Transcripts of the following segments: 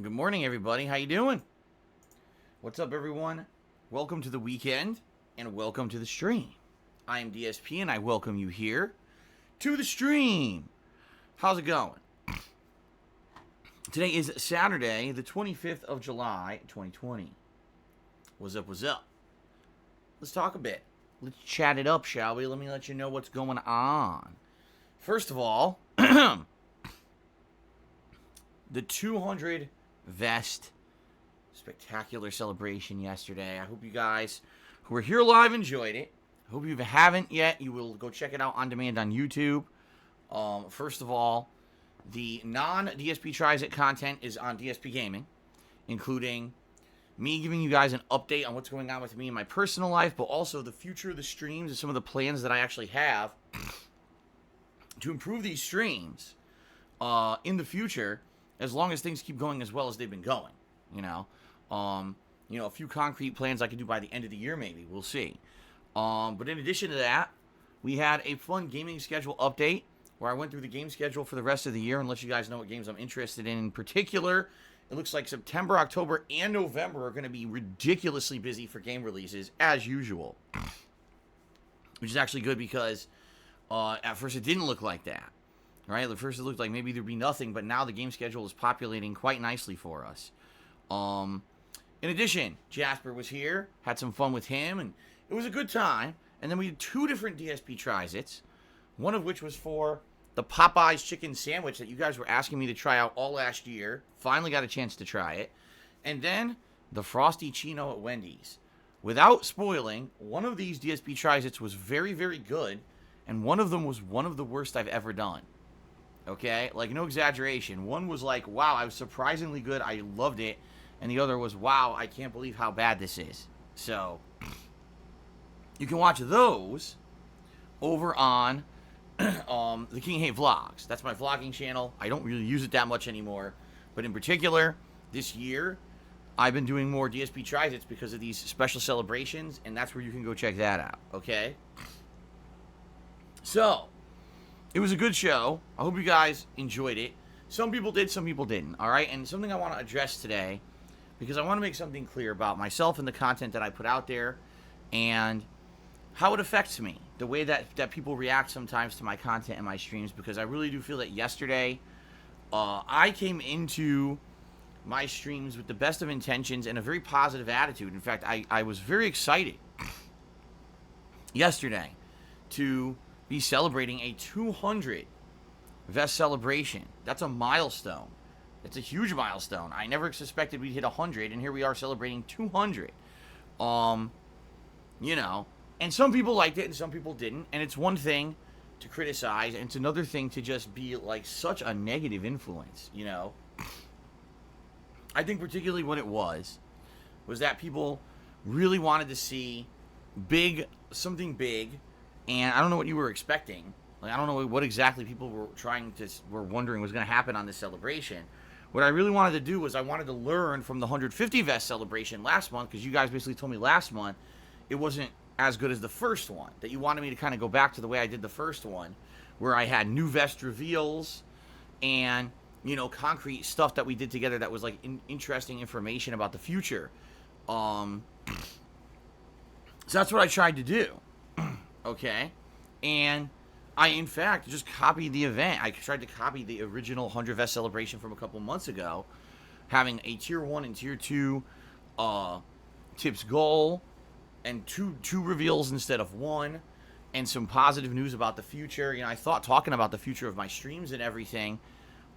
Good morning, everybody. How you doing? What's up, everyone? Welcome to the weekend, and welcome to the stream. I am DSP, and I welcome you here to the stream. How's it going? Today is Saturday, the 25th of July, 2020. What's up, what's up? Let's talk a bit. Let's chat it up, shall we? Let me let you know what's going on. First of all, the 200 Vest spectacular celebration yesterday. I hope you guys who were here live enjoyed it. I hope you haven't yet, you will go check it out on demand on YouTube. First of all, the non-DSP Tries It content is on DSPGaming, including me giving you guys an update on what's going on with me in my personal life, but also the future of the streams and some of the plans that I actually have to improve these streams in the future, as long as things keep going as well as they've been going. A few concrete plans I could do by the end of the year, maybe. We'll see. But in addition to that, we had a fun gaming schedule update where I went through the game schedule for the rest of the year and let you guys know what games I'm interested in. In particular, it looks like September, October, and November are going to be ridiculously busy for game releases, as usual. Which is actually good because at first it didn't look like that. Right? At first it looked like maybe there'd be nothing, but now the game schedule is populating quite nicely for us. In addition, Jasper was here, had some fun with him, and it was a good time. And then we had two different DSP Tries-Its, one of which was for the Popeyes chicken sandwich that you guys were asking me to try out all last year. Finally got a chance to try it. And then the Frosty Chino at Wendy's. Without spoiling, one of these DSP Tries-Its was very, very good, and one of them was one of the worst I've ever done. Okay? Like, no exaggeration. One was like, wow, I was surprisingly good. I loved it. And the other was, wow, I can't believe how bad this is. So, you can watch those over on the King Hate Vlogs. That's my vlogging channel. I don't really use it that much anymore. But in particular, this year, I've been doing more DSP Tries-Its because of these special celebrations. And that's where you can go check that out. Okay? So, it was a good show. I hope you guys enjoyed it. Some people did, some people didn't. All right? And something I want to address today, because I want to make something clear about myself and the content that I put out there and how it affects me, the way that people react sometimes to my content and my streams, because I really do feel that yesterday I came into my streams with the best of intentions and a very positive attitude. In fact, I was very excited yesterday to be celebrating a 200 Vest celebration. That's a milestone. It's a huge milestone. I never suspected we'd hit 100, and here we are celebrating 200. And some people liked it and some people didn't, and it's one thing to criticize, and it's another thing to just be like such a negative influence, I think particularly what it was that people really wanted to see something big, and I don't know what you were expecting. Like, I don't know what exactly people were wondering was going to happen on this celebration. What I really wanted to do was I wanted to learn from the 150 Vest celebration last month, because you guys basically told me last month it wasn't as good as the first one, that you wanted me to kind of go back to the way I did the first one, where I had new Vest reveals and, concrete stuff that we did together that was like interesting information about the future. So that's what I tried to do. Okay? And I, in fact, just copied the event. I tried to copy the original 100 Vest celebration from a couple months ago, having a Tier 1 and Tier 2 tips goal, and two reveals instead of one, and some positive news about the future. I thought talking about the future of my streams and everything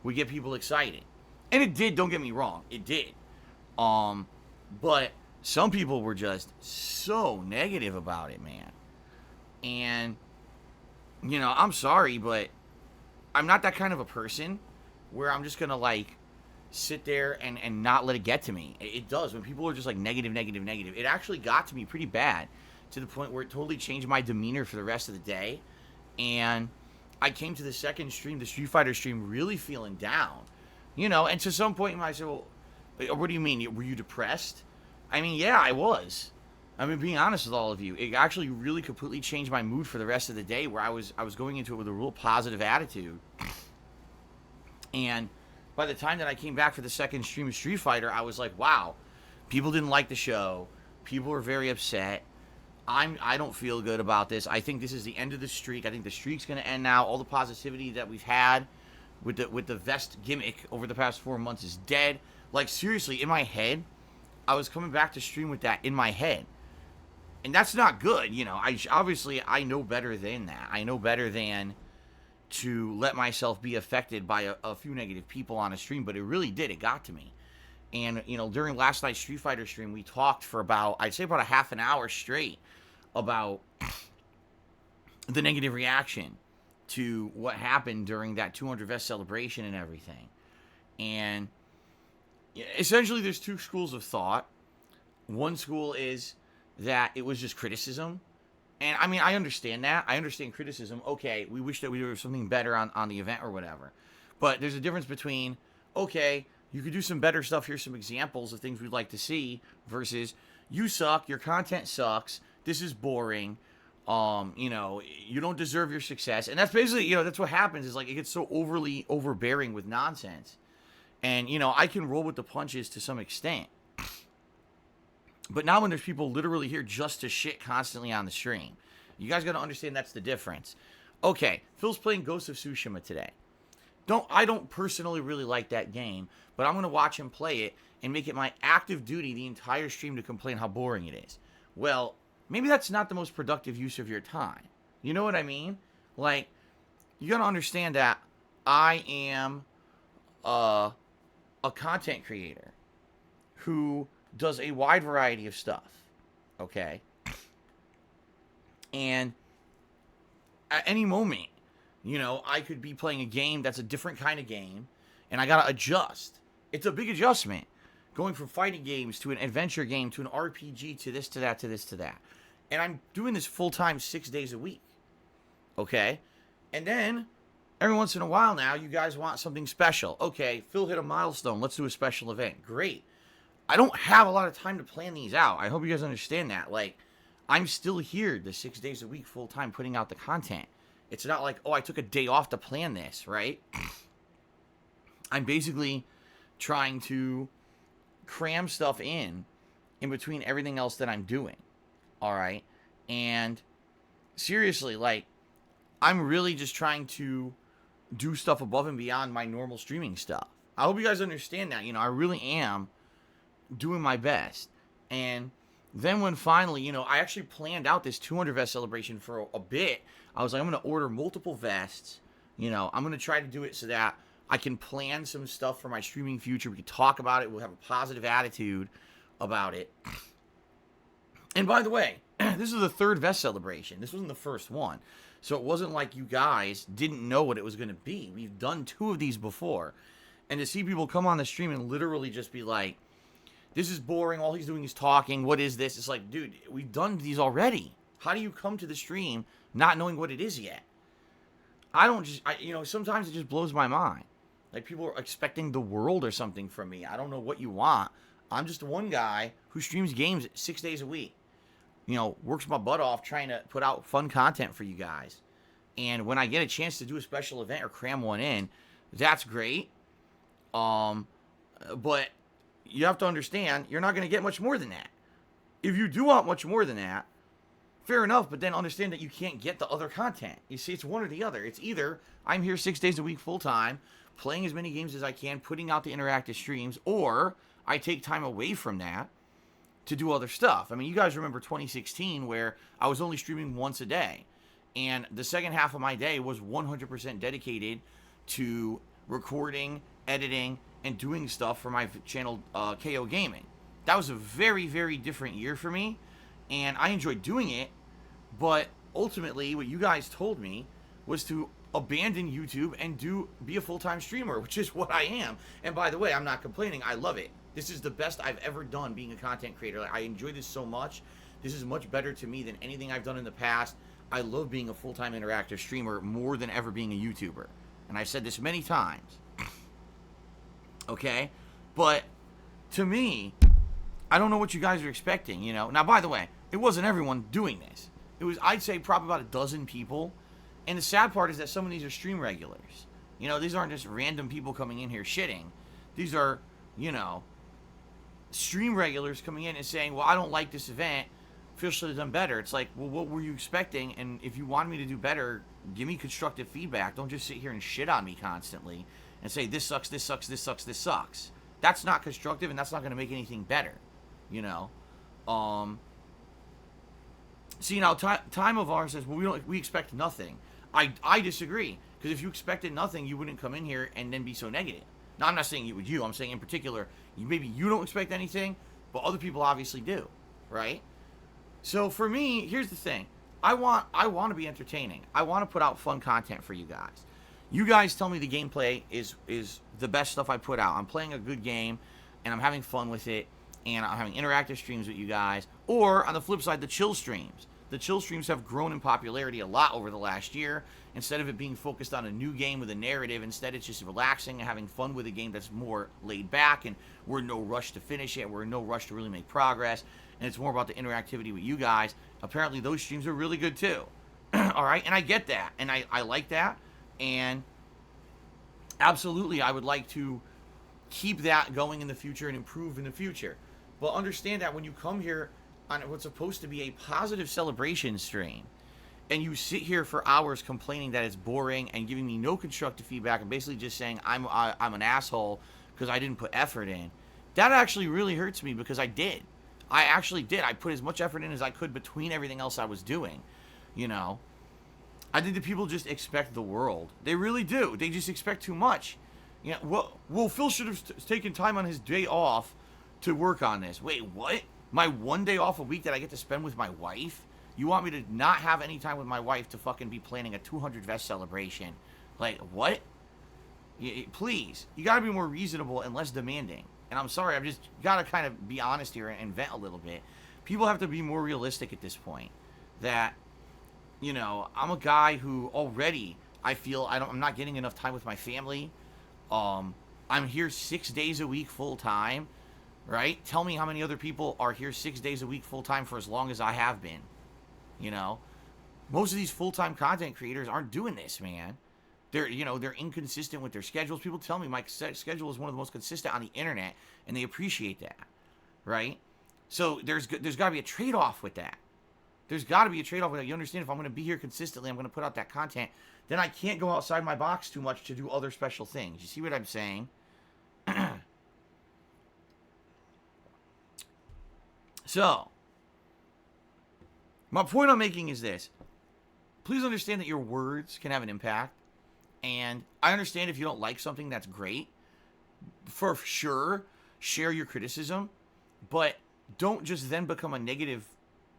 would get people excited. And it did, don't get me wrong. It did. But some people were just so negative about it, man. And I'm sorry, but I'm not that kind of a person where I'm just going to, sit there and not let it get to me. It does. When people are just, negative, it actually got to me pretty bad, to the point where it totally changed my demeanor for the rest of the day. And I came to the second stream, the Street Fighter stream, really feeling down. And to some point, I said, well, what do you mean? Were you depressed? I mean, yeah, I was. I mean, being honest with all of you, it actually really completely changed my mood for the rest of the day, where I was going into it with a real positive attitude. And by the time that I came back for the second stream of Street Fighter, I was like, wow, people didn't like the show. People were very upset. I don't feel good about this. I think this is the end of the streak. I think the streak's going to end now. All the positivity that we've had with the vest gimmick over the past 4 months is dead. Like, seriously, in my head, I was coming back to stream with that in my head. And that's not good, you know. I know better than that. I know better than to let myself be affected by a few negative people on a stream, but it really did. It got to me. And, you know, during last night's Street Fighter stream, we talked for I'd say about a half an hour straight about the negative reaction to what happened during that 200 vest celebration and everything. And essentially there's two schools of thought. One school is that it was just criticism. And I mean, I understand that. I understand criticism. Okay, we wish that we were something better on the event or whatever. But there's a difference between, okay, you could do some better stuff. Here's some examples of things we'd like to see versus you suck. Your content sucks. This is boring. You know, you don't deserve your success. And that's basically, you know, that's what happens is like it gets so overly overbearing with nonsense. And, you know, I can roll with the punches to some extent. But now when there's people literally here just to shit constantly on the stream, you guys got to understand that's the difference. Okay, Phil's playing Ghost of Tsushima today. I don't personally really like that game, but I'm going to watch him play it and make it my active duty the entire stream to complain how boring it is. Well, maybe that's not the most productive use of your time. You know what I mean? Like, you got to understand that I am a content creator who does a wide variety of stuff, okay? And at any moment, you know, I could be playing a game that's a different kind of game, and I gotta adjust. It's a big adjustment, going from fighting games to an adventure game to an RPG to this to that to this to that. And I'm doing this full-time 6 days a week, okay? And then, every once in a while now, you guys want something special. Okay, Phil hit a milestone. Let's do a special event. Great. I don't have a lot of time to plan these out. I hope you guys understand that. Like, I'm still here the 6 days a week full-time putting out the content. It's not like, oh, I took a day off to plan this, right? I'm basically trying to cram stuff in between everything else that I'm doing, all right? And seriously, like, I'm really just trying to do stuff above and beyond my normal streaming stuff. I hope you guys understand that. You know, I really am doing my best. And then when finally, you know, I actually planned out this 200 vest celebration for a bit. I was like, I'm going to order multiple vests. You know, I'm going to try to do it so that I can plan some stuff for my streaming future. We can talk about it. We'll have a positive attitude about it. And by the way, this is the third vest celebration. This wasn't the first one. So it wasn't like you guys didn't know what it was going to be. We've done 2 of these before. And to see people come on the stream and literally just be like, this is boring. All he's doing is talking. What is this? It's like, dude, we've done these already. How do you come to the stream not knowing what it is yet? You know, sometimes it just blows my mind. Like, people are expecting the world or something from me. I don't know what you want. I'm just one guy who streams games 6 days a week. You know, works my butt off trying to put out fun content for you guys. And when I get a chance to do a special event or cram one in, that's great. But you have to understand, you're not going to get much more than that. If you do want much more than that, fair enough, but then understand that you can't get the other content. You see, it's one or the other. It's either I'm here 6 days a week full-time, playing as many games as I can, putting out the interactive streams, or I take time away from that to do other stuff. I mean, you guys remember 2016 where I was only streaming once a day, and the second half of my day was 100% dedicated to recording, editing, and doing stuff for my channel, KO Gaming. That was a very, very different year for me, and I enjoyed doing it, but ultimately what you guys told me was to abandon YouTube and be a full-time streamer, which is what I am. And by the way, I'm not complaining. I love it. This is the best I've ever done being a content creator. Like, I enjoy this so much. This is much better to me than anything I've done in the past. I love being a full-time interactive streamer more than ever being a YouTuber. And I've said this many times. Okay? But to me, I don't know what you guys are expecting, you know? Now, by the way, it wasn't everyone doing this. It was, I'd say, probably about a dozen people. And the sad part is that some of these are stream regulars. You know, these aren't just random people coming in here shitting. These are, you know, stream regulars coming in and saying, well, I don't like this event. Phil should have done better. It's like, well, what were you expecting? And if you want me to do better, give me constructive feedback. Don't just sit here and shit on me constantly and say, this sucks, this sucks, this sucks, this sucks. That's not constructive, and that's not going to make anything better, you know? See, now, Time of Ours says, well, we expect nothing. I disagree, because if you expected nothing, you wouldn't come in here and then be so negative. Now, I'm not saying it with you. I'm saying in particular, maybe you don't expect anything, but other people obviously do, right? So for me, here's the thing. I want to be entertaining. I want to put out fun content for you guys. You guys tell me the gameplay is the best stuff I put out. I'm playing a good game, and I'm having fun with it, and I'm having interactive streams with you guys. Or, on the flip side, the chill streams. The chill streams have grown in popularity a lot over the last year. Instead of it being focused on a new game with a narrative, instead it's just relaxing and having fun with a game that's more laid back, and we're in no rush to finish it. We're in no rush to really make progress, and it's more about the interactivity with you guys. Apparently, those streams are really good, too. All right? And I get that, and I like that. And absolutely, I would like to keep that going in the future and improve in the future. But understand that when you come here on what's supposed to be a positive celebration stream, and you sit here for hours complaining that it's boring and giving me no constructive feedback and basically just saying I'm an asshole because I didn't put effort in, that actually really hurts me, because I did. I actually did. I put as much effort in as I could between everything else I was doing, you know. I think that people just expect the world. They really do. They just expect too much. You know, well, Phil should have taken time on his day off to work on this. Wait, what? My one day off a week that I get to spend with my wife? You want me to not have any time with my wife to fucking be planning a 200 vest celebration? Like, what? Please. You gotta be more reasonable and less demanding. And I'm sorry, I've just gotta kind of be honest here and vent a little bit. People have to be more realistic at this point. That, you know, I'm a guy who already, I feel I'm not getting enough time with my family. I'm here 6 days a week full time, right? Tell me how many other people are here 6 days a week full time for as long as I have been. You know, most of these full-time content creators aren't doing this, man. They're inconsistent with their schedules. People tell me my schedule is one of the most consistent on the internet, and they appreciate that, right? So there's got to be a trade-off with that. There's got to be a trade-off with that. You understand, if I'm going to be here consistently, I'm going to put out that content, then I can't go outside my box too much to do other special things. You see what I'm saying? So, my point I'm making is this. Please understand that your words can have an impact. And I understand if you don't like something, that's great. For sure, share your criticism. But don't just then become a negative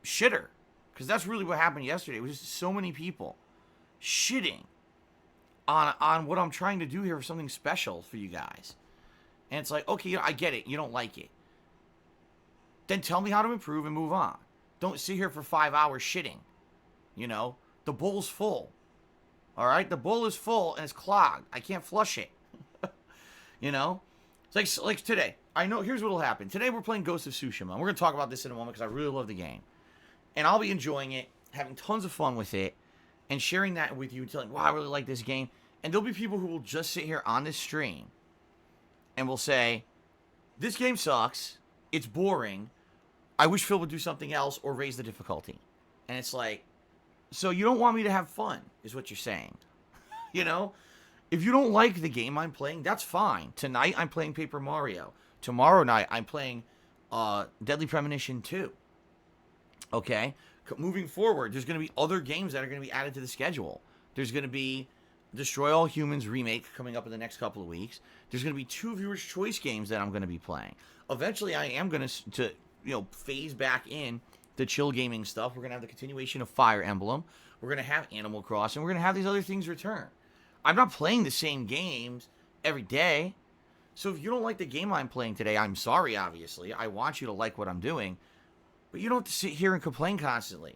shitter. Because that's really what happened yesterday. It was just so many people shitting on what I'm trying to do here for something special for you guys. And it's like, okay, I get it. You don't like it. Then tell me how to improve and move on. Don't sit here for 5 hours shitting. You know, the bowl's full. All right? The bowl is full and it's clogged. I can't flush it. You know? It's like today. I know, here's what'll happen. Today we're playing Ghost of Tsushima. We're going to talk about this in a moment because I really love the game. And I'll be enjoying it, having tons of fun with it, and sharing that with you, telling, wow, I really like this game. And there'll be people who will just sit here on this stream and will say, this game sucks. It's boring. I wish Phil would do something else or raise the difficulty. And it's like, so you don't want me to have fun, is what you're saying. You know? If you don't like the game I'm playing, that's fine. Tonight, I'm playing Paper Mario. Tomorrow night, I'm playing Deadly Premonition 2. Okay? Moving forward, there's going to be other games that are going to be added to the schedule. There's going to be Destroy All Humans remake coming up in the next couple of weeks. There's going to be 2 Viewer's Choice games that I'm going to be playing. Eventually, I am going to phase back in the chill gaming stuff. We're going to have the continuation of Fire Emblem. We're going to have Animal Crossing. We're going to have these other things return. I'm not playing the same games every day. So if you don't like the game I'm playing today, I'm sorry, obviously. I want you to like what I'm doing. But you don't have to sit here and complain constantly.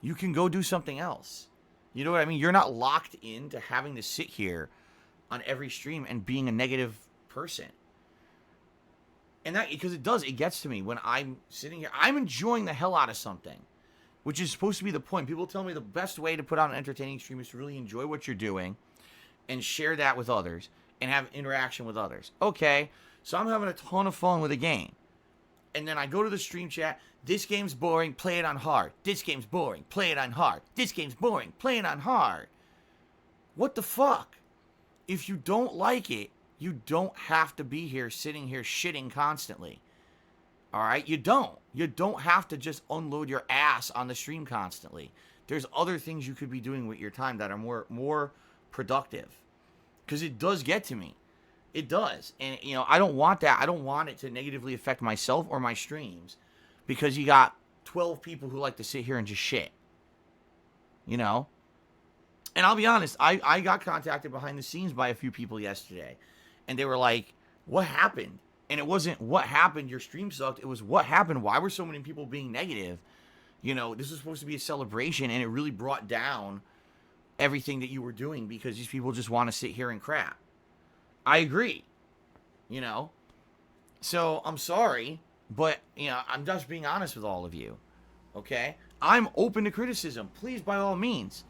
You can go do something else. You know what I mean? You're not locked into having to sit here on every stream and being a negative person. And that, because it gets to me when I'm sitting here. I'm enjoying the hell out of something, which is supposed to be the point. People tell me the best way to put out an entertaining stream is to really enjoy what you're doing and share that with others and have interaction with others. Okay, so I'm having a ton of fun with a game. And then I go to the stream chat. This game's boring, play it on hard. This game's boring, play it on hard. This game's boring, play it on hard. What the fuck? If you don't like it, you don't have to be here sitting here shitting constantly. All right? You don't. You don't have to just unload your ass on the stream constantly. There's other things you could be doing with your time that are more productive. Because it does get to me. It does. And, you know, I don't want that. I don't want it to negatively affect myself or my streams. Because you got 12 people who like to sit here and just shit. You know? And I'll be honest, I got contacted behind the scenes by a few people yesterday. And they were like, what happened? And it wasn't what happened, your stream sucked. It was what happened. Why were so many people being negative? You know, this was supposed to be a celebration, and it really brought down everything that you were doing because these people just want to sit here and crap. I agree. You know? So, I'm sorry, but, you know, I'm just being honest with all of you. Okay? I'm open to criticism. Please, by all means,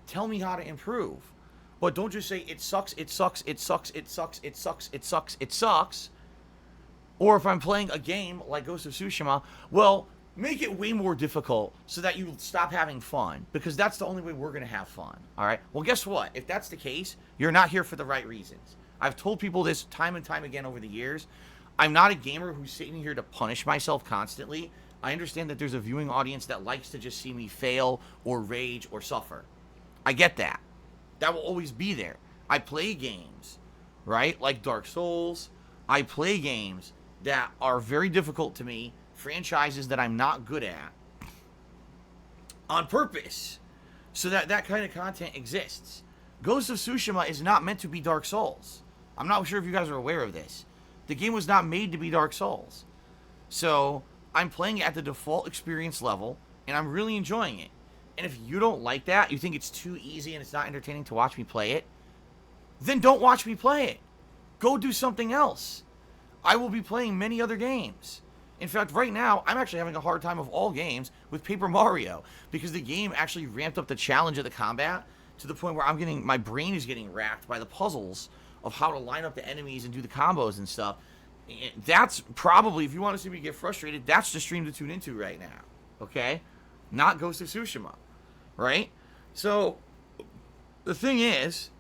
tell me how to improve. But don't just say, it sucks, it sucks, it sucks, it sucks, it sucks, it sucks, it sucks. Or if I'm playing a game like Ghost of Tsushima, well, make it way more difficult so that you stop having fun. Because that's the only way we're going to have fun. All right? Well, guess what? If that's the case, you're not here for the right reasons. I've told people this time and time again over the years. I'm not a gamer who's sitting here to punish myself constantly. I understand that there's a viewing audience that likes to just see me fail or rage or suffer. I get that. That will always be there. I play games, right? Like Dark Souls. I play games that are very difficult to me, franchises that I'm not good at, on purpose, so that that kind of content exists. Ghost of Tsushima is not meant to be Dark Souls. I'm not sure if you guys are aware of this. The game was not made to be Dark Souls. So, I'm playing it at the default experience level, and I'm really enjoying it. And if you don't like that, you think it's too easy and it's not entertaining to watch me play it, then don't watch me play it. Go do something else. I will be playing many other games. In fact, right now, I'm actually having a hard time of all games with Paper Mario, because the game actually ramped up the challenge of the combat to the point where my brain is getting racked by the puzzles of how to line up the enemies and do the combos and stuff. And that's probably, if you want to see me get frustrated, that's the stream to tune into right now. Okay? Not Ghost of Tsushima. Right? So, the thing is,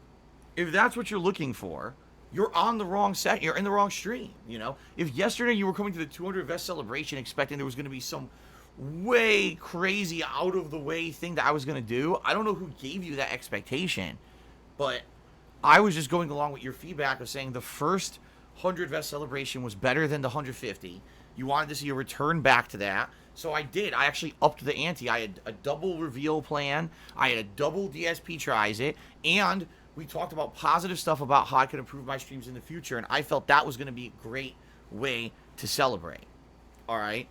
if that's what you're looking for, you're on the wrong set. You're in the wrong stream, you know? If yesterday you were coming to the 200 vest celebration expecting there was going to be some way crazy out-of-the-way thing that I was going to do, I don't know who gave you that expectation, but I was just going along with your feedback of saying the first 100 vest celebration was better than the 150. You wanted to see a return back to that. So I did. I actually upped the ante. I had a double reveal plan. I had a double DSP tries it. And we talked about positive stuff about how I could improve my streams in the future. And I felt that was going to be a great way to celebrate. All right?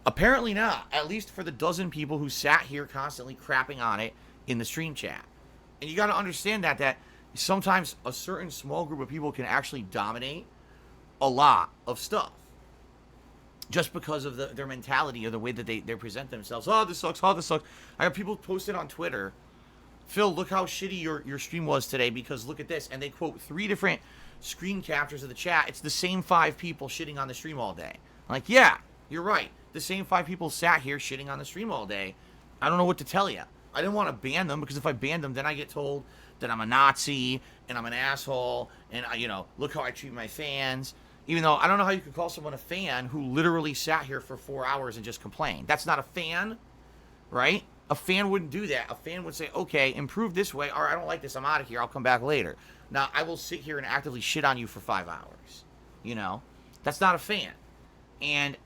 Apparently not. At least for the dozen people who sat here constantly crapping on it in the stream chat. And you got to understand that sometimes a certain small group of people can actually dominate a lot of stuff. Just because of their mentality or the way that they present themselves. Oh, this sucks. Oh, this sucks. I have people posted on Twitter, Phil, look how shitty your stream was today because look at this. And they quote 3 different screen captures of the chat. It's the same 5 people shitting on the stream all day. I'm like, yeah, you're right. The same 5 people sat here shitting on the stream all day. I don't know what to tell you. I didn't want to ban them because if I ban them, then I get told that I'm a Nazi and I'm an asshole and, look how I treat my fans. Even though I don't know how you could call someone a fan who literally sat here for 4 hours and just complained. That's not a fan, right? A fan wouldn't do that. A fan would say, okay, improve this way. All right, I don't like this. I'm out of here. I'll come back later. Now, I will sit here and actively shit on you for 5 hours. That's not a fan. And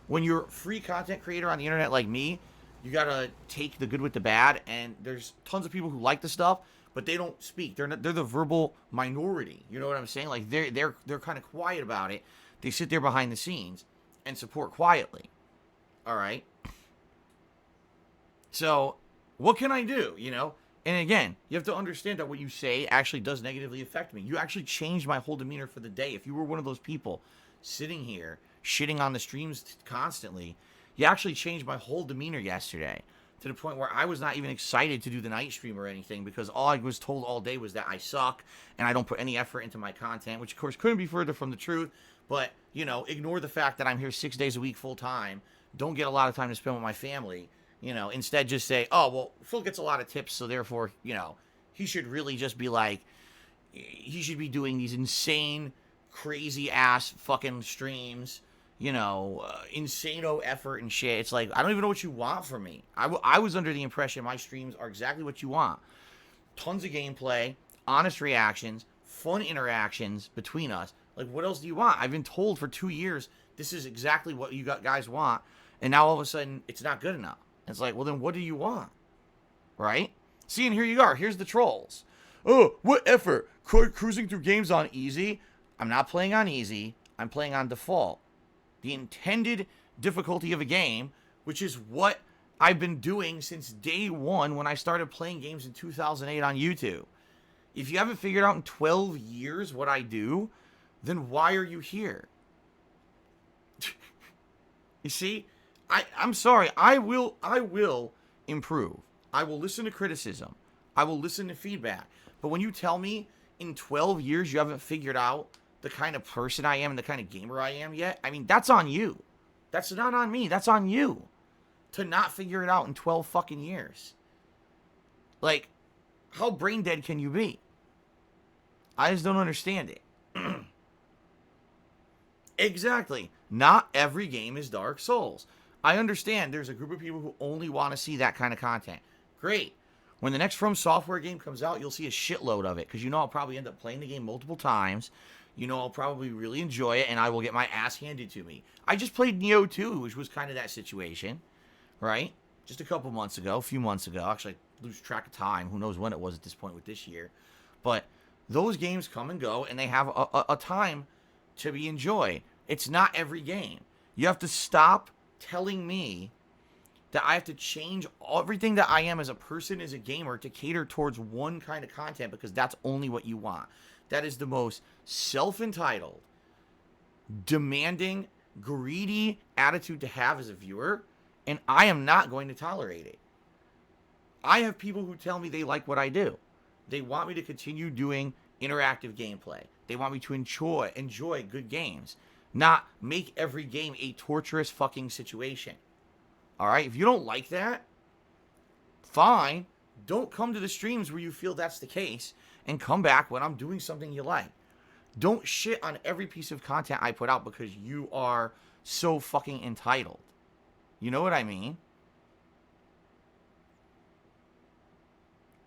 when you're a free content creator on the internet like me, you got to take the good with the bad. And there's tons of people who like the stuff, but they don't speak. They're the verbal minority. You know what I'm saying? Like they're kind of quiet about it. They sit there behind the scenes and support quietly. All right. So what can I do? And again, you have to understand that what you say actually does negatively affect me. You actually changed my whole demeanor for the day. If you were one of those people sitting here shitting on the streams constantly, you actually changed my whole demeanor yesterday to the point where I was not even excited to do the night stream or anything, because all I was told all day was that I suck and I don't put any effort into my content, which of course couldn't be further from the truth. But, you know, ignore the fact that I'm here 6 days a week full time, don't get a lot of time to spend with my family, you know, instead just say, oh, well, Phil gets a lot of tips, so therefore, you know, he should really just be like, he should be doing these insane, crazy ass fucking streams, you know, insano effort and shit. It's like, I don't even know what you want from me. I was under the impression my streams are exactly what you want. Tons of gameplay, honest reactions, fun interactions between us. Like, what else do you want? I've been told for 2 years this is exactly what you guys want, and now all of a sudden it's not good enough. It's like, well, then what do you want? Right? See, and here you are. Here's the trolls. Oh, what effort? Cruising through games on easy? I'm not playing on easy. I'm playing on default. The intended difficulty of a game, which is what I've been doing since day one when I started playing games in 2008 on YouTube. If you haven't figured out in 12 years what I do, then why are you here? You see, I'm sorry. I will improve. I will listen to criticism. I will listen to feedback. But when you tell me in 12 years you haven't figured out the kind of person I am and the kind of gamer I am yet, I mean, that's on you. That's not on me. That's on you. To not figure it out in 12 fucking years. Like, how brain dead can you be? I just don't understand it. Exactly. Not every game is Dark Souls. I understand there's a group of people who only want to see that kind of content. Great. When the next From Software game comes out, you'll see a shitload of it, because you know I'll probably end up playing the game multiple times. You know I'll probably really enjoy it, and I will get my ass handed to me. I just played Nioh 2, which was kind of that situation, right? Just a couple months ago, a few months ago. Actually, I lose track of time. Who knows when it was at this point with this year. But those games come and go, and they have a time to be enjoyed. It's not every game. You have to stop telling me that I have to change everything that I am as a person, as a gamer, to cater towards one kind of content because that's only what you want. That is the most self-entitled, demanding, greedy attitude to have as a viewer, and I am not going to tolerate it. I have people who tell me they like what I do. They want me to continue doing interactive gameplay. They want me to enjoy good games, not make every game a torturous fucking situation. All right? If you don't like that, fine. Don't come to the streams where you feel that's the case, and come back when I'm doing something you like. Don't shit on every piece of content I put out because you are so fucking entitled. You know what I mean?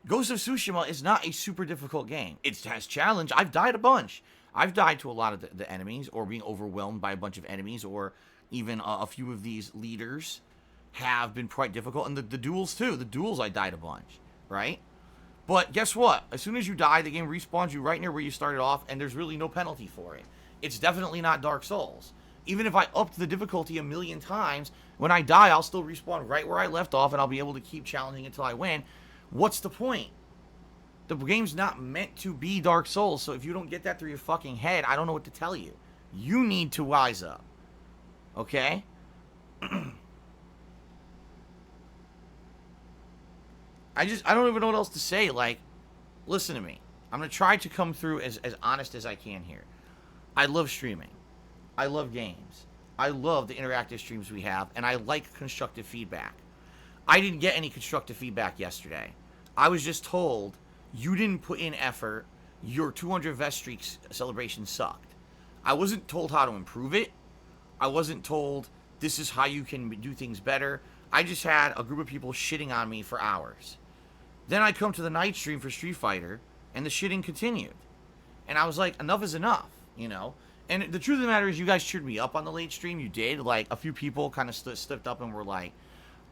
Ghost of Tsushima is not a super difficult game. It has challenge. I've died a bunch. I've died to a lot of the enemies, or being overwhelmed by a bunch of enemies, or even a few of these leaders have been quite difficult. And the duels too. The duels I died a bunch, right? But guess what? As soon as you die, the game respawns you right near where you started off, and there's really no penalty for it. It's definitely not Dark Souls. Even if I upped the difficulty a million times, when I die, I'll still respawn right where I left off, and I'll be able to keep challenging until I win. What's the point? The game's not meant to be Dark Souls, so if you don't get that through your fucking head, I don't know what to tell you. You need to wise up. Okay? I don't even know what else to say. Like, listen to me. I'm going to try to come through as honest as I can here. I love streaming. I love games. I love the interactive streams we have, and I like constructive feedback. I didn't get any constructive feedback yesterday. I was just told, you didn't put in effort. Your 200 vest streak celebration sucked. I wasn't told how to improve it. I wasn't told this is how you can do things better. I just had a group of people shitting on me for hours. Then I come to the night stream for Street Fighter, and the shitting continued. And I was like, enough is enough, you know? And the truth of the matter is, you guys cheered me up on the late stream. You did. Like, a few people kind of stepped up and were like,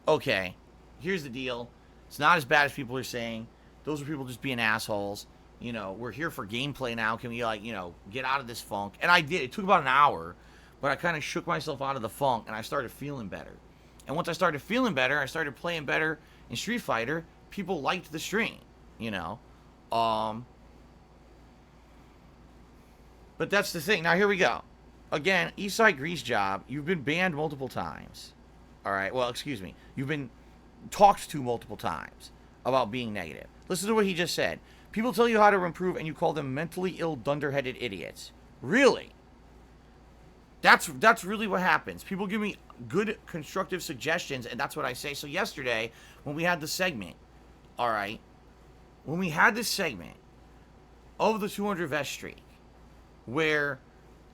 okay, here's the deal. It's not as bad as people are saying. Those are people just being assholes. You know, we're here for gameplay now. Can we, like, you know, get out of this funk? And I did. It took about an hour, but I kind of shook myself out of the funk, and I started feeling better. And once I started feeling better, I started playing better in Street Fighter. People liked the stream, you know. But that's the thing. Now, here we go. Again, Eastside Grease Job, you've been banned multiple times. All right. Well, excuse me. You've been talked to multiple times about being negative. Listen to what he just said. People tell you how to improve and you call them mentally ill, dunderheaded idiots. Really? That's really what happens. People give me good constructive suggestions, and that's what I say. So yesterday, when we had the segment, all right, when we had this segment of the 200 vest streak, where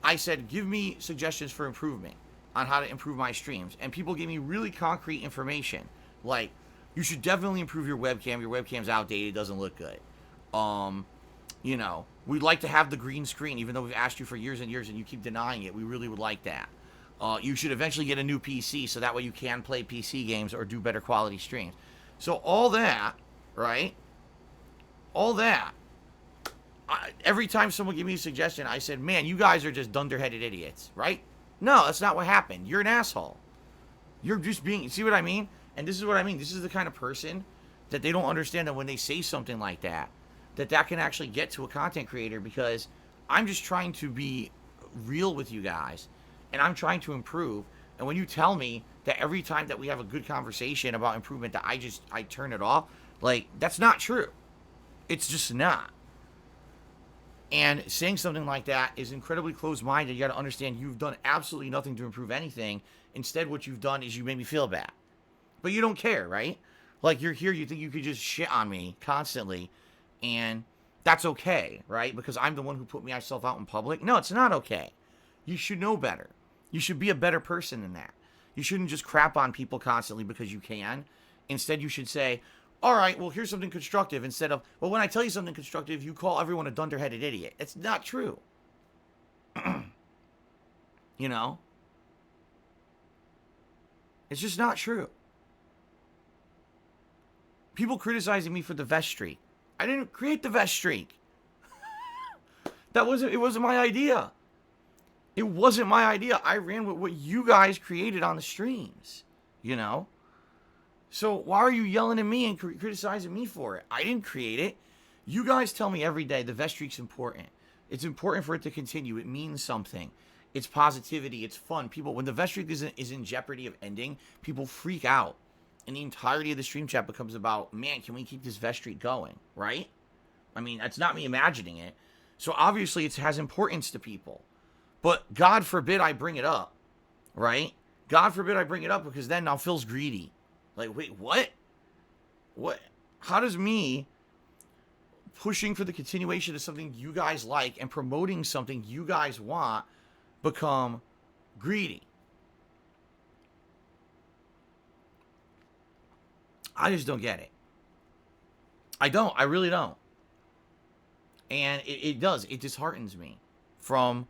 I said, give me suggestions for improvement on how to improve my streams, and people gave me really concrete information, like, you should definitely improve your webcam. Your webcam's outdated, doesn't look good. You know, we'd like to have the green screen, even though we've asked you for years and years and you keep denying it. We really would like that. You should eventually get a new PC so that way you can play PC games or do better quality streams. So all that, right? All that. Every time someone gave me a suggestion, I said, man, you guys are just dunderheaded idiots, right? No, that's not what happened. You're an asshole. You're just being, see what I mean? And this is what I mean. This is the kind of person that they don't understand that when they say something like that, that can actually get to a content creator, because I'm just trying to be real with you guys and I'm trying to improve. And when you tell me that every time that we have a good conversation about improvement that I turn it off, like, that's not true. It's just not. And saying something like that is incredibly closed-minded. You got to understand you've done absolutely nothing to improve anything. Instead, what you've done is you made me feel bad. But you don't care, right? Like, you're here, you think you could just shit on me constantly, and that's okay, right? Because I'm the one who put myself out in public. No, it's not okay. You should know better. You should be a better person than that. You shouldn't just crap on people constantly because you can. Instead, you should say, all right, well, here's something constructive, instead of, well, when I tell you something constructive, you call everyone a dunderheaded idiot. It's not true. You know? It's just not true. People criticizing me for the vest streak. I didn't create the vest streak. It wasn't my idea. It wasn't my idea. I ran with what you guys created on the streams, you know? So why are you yelling at me and criticizing me for it? I didn't create it. You guys tell me every day the vest streak's important. It's important for it to continue. It means something. It's positivity. It's fun. People, when the vest streak is in jeopardy of ending, people freak out. And the entirety of the stream chat becomes about, man, can we keep this vest streak going, right? I mean, that's not me imagining it. So obviously it has importance to people. But God forbid I bring it up, right? God forbid I bring it up, because then now Phil's greedy. Like, wait, what? What? How does me pushing for the continuation of something you guys like and promoting something you guys want become greedy? I just don't get it. I don't. I really don't. And it does. It disheartens me from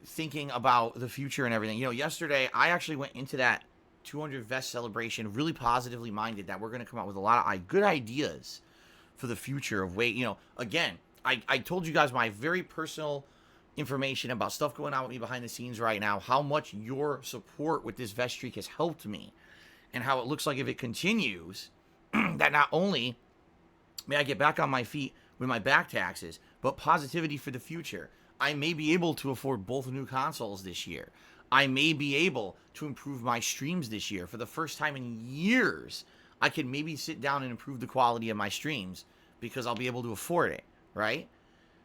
thinking about the future and everything. You know, yesterday I actually went into that 200 vest celebration really positively minded that we're going to come out with a lot of good ideas for the future of you know, again, I told you guys my very personal information about stuff going on with me behind the scenes right now, how much your support with this vest streak has helped me, and how it looks like if it continues, that not only may I get back on my feet with my back taxes, but positivity for the future. I may be able to afford both new consoles this year. I may be able to improve my streams this year. For the first time in years, I can maybe sit down and improve the quality of my streams because I'll be able to afford it, right?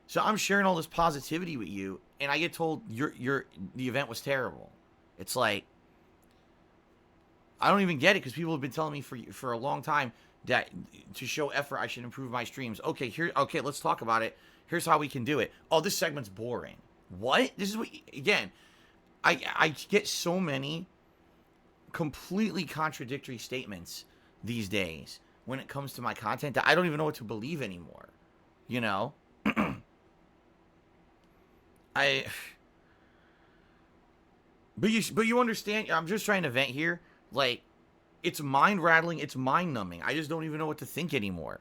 So I'm sharing all this positivity with you, and I get told the event was terrible. It's like, I don't even get it, because people have been telling me for a long time that to show effort I should improve my streams. Okay, let's talk about it. Here's how we can do it. Oh, this segment's boring. What? This is what, again, I get so many completely contradictory statements these days when it comes to my content that I don't even know what to believe anymore. You know? But you understand, I'm just trying to vent here. Like, it's mind rattling, it's mind numbing. I just don't even know what to think anymore.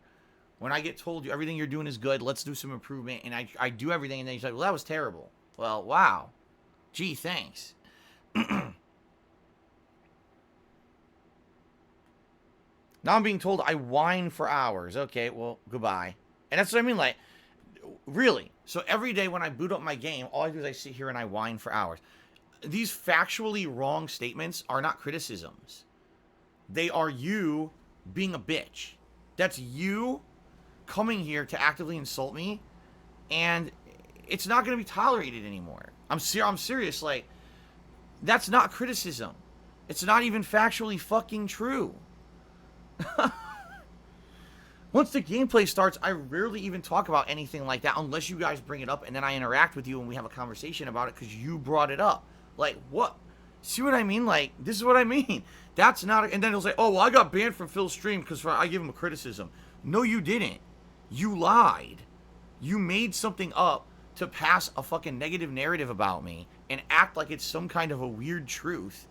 When I get told everything you're doing is good, let's do some improvement, and I do everything, and then you're like, well, that was terrible. Well, wow. Gee, thanks. Now I'm being told I whine for hours. Okay, well, goodbye. And that's what I mean, like, really. So every day when I boot up my game, all I do is I sit here and I whine for hours. These factually wrong statements are not criticisms. They are you being a bitch. That's you coming here to actively insult me, and it's not going to be tolerated anymore. I'm serious. Like, that's not criticism. It's not even factually fucking true. Once the gameplay starts, I rarely even talk about anything like that unless you guys bring it up, and then I interact with you and we have a conversation about it because you brought it up. Like, what? See what I mean? Like, this is what I mean. That's not... And then he'll say, oh, well, I got banned from Phil's stream because I give him a criticism. No, you didn't. You lied. You made something up to pass a fucking negative narrative about me and act like it's some kind of a weird truth.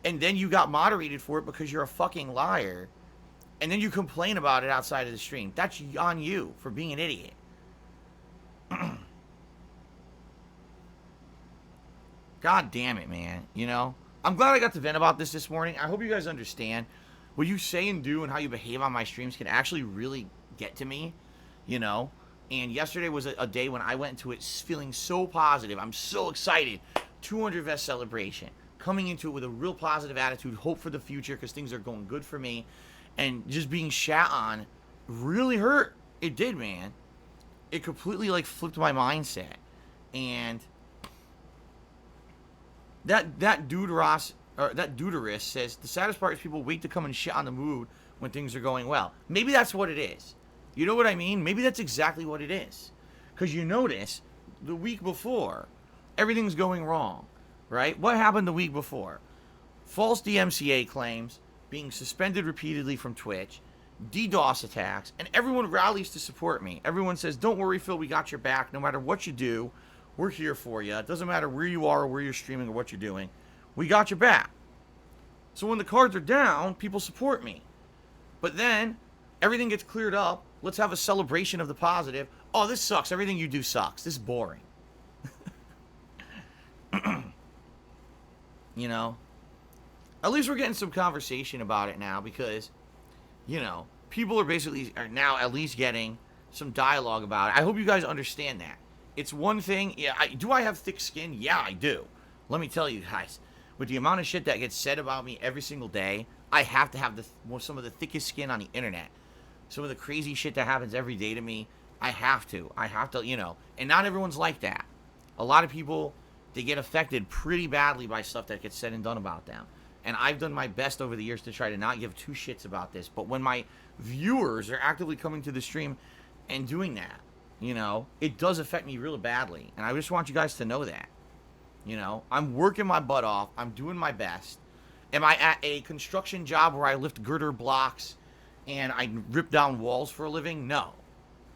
And then you got moderated for it because you're a fucking liar. And then you complain about it outside of the stream. That's on you for being an idiot. God damn it, man. You know? I'm glad I got to vent about this morning. I hope you guys understand. What you say and do and how you behave on my streams can actually really get to me. You know? And yesterday was a day when I went into it feeling so positive. I'm so excited. 200 vest celebration. Coming into it with a real positive attitude. Hope for the future because things are going good for me. And just being shat on really hurt. It did, man. It completely, like, flipped my mindset. And that Deuterus says, the saddest part is people wait to come and shit on the mood when things are going well. Maybe that's what it is. You know what I mean? Maybe that's exactly what it is. Because you notice, the week before, everything's going wrong. Right? What happened the week before? False DMCA claims, being suspended repeatedly from Twitch, DDoS attacks, and everyone rallies to support me. Everyone says, don't worry, Phil, we got your back. No matter what you do, we're here for you. It doesn't matter where you are or where you're streaming or what you're doing. We got your back. So when the cards are down, people support me. But then, everything gets cleared up. Let's have a celebration of the positive. Oh, this sucks. Everything you do sucks. This is boring. You know? At least we're getting some conversation about it now because, you know, people are now at least getting some dialogue about it. I hope you guys understand that. It's one thing. Yeah, do I have thick skin? Yeah, I do. Let me tell you guys. With the amount of shit that gets said about me every single day, I have to have some of the thickest skin on the internet. Some of the crazy shit that happens every day to me, I have to, you know. And not everyone's like that. A lot of people, they get affected pretty badly by stuff that gets said and done about them. And I've done my best over the years to try to not give two shits about this. But when my viewers are actively coming to the stream and doing that, you know, it does affect me really badly. And I just want you guys to know that. You know, I'm working my butt off. I'm doing my best. Am I at a construction job where I lift girder blocks and I rip down walls for a living? No.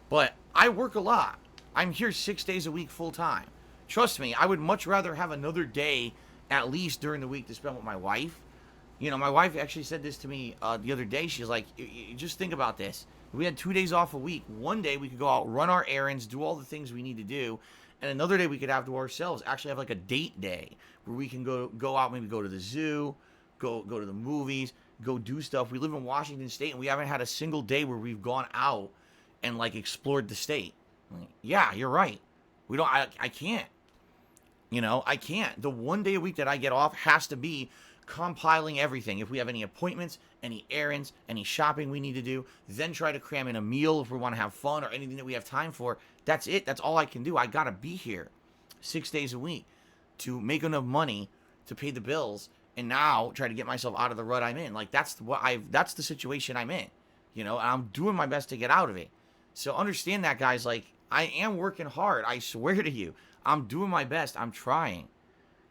But I work a lot. I'm here 6 days a week full time. Trust me, I would much rather have another day at least during the week to spend with my wife. You know, my wife actually said this to me the other day. She's like, just think about this. We had 2 days off a week. One day we could go out, run our errands, do all the things we need to do. And another day we could have to ourselves, actually have like a date day where we can go out, maybe go to the zoo, go to the movies, go do stuff. We live in Washington State and we haven't had a single day where we've gone out and like explored the state. Like, yeah, you're right. I can't. You know, I can't. The 1 day a week that I get off has to be compiling everything. If we have any appointments, any errands, any shopping we need to do, then try to cram in a meal if we want to have fun or anything that we have time for. That's it. That's all I can do. I got to be here 6 days a week to make enough money to pay the bills and now try to get myself out of the rut I'm in. Like, that's the situation I'm in, you know, and I'm doing my best to get out of it. So understand that, guys. Like, I am working hard. I swear to you. I'm doing my best. I'm trying.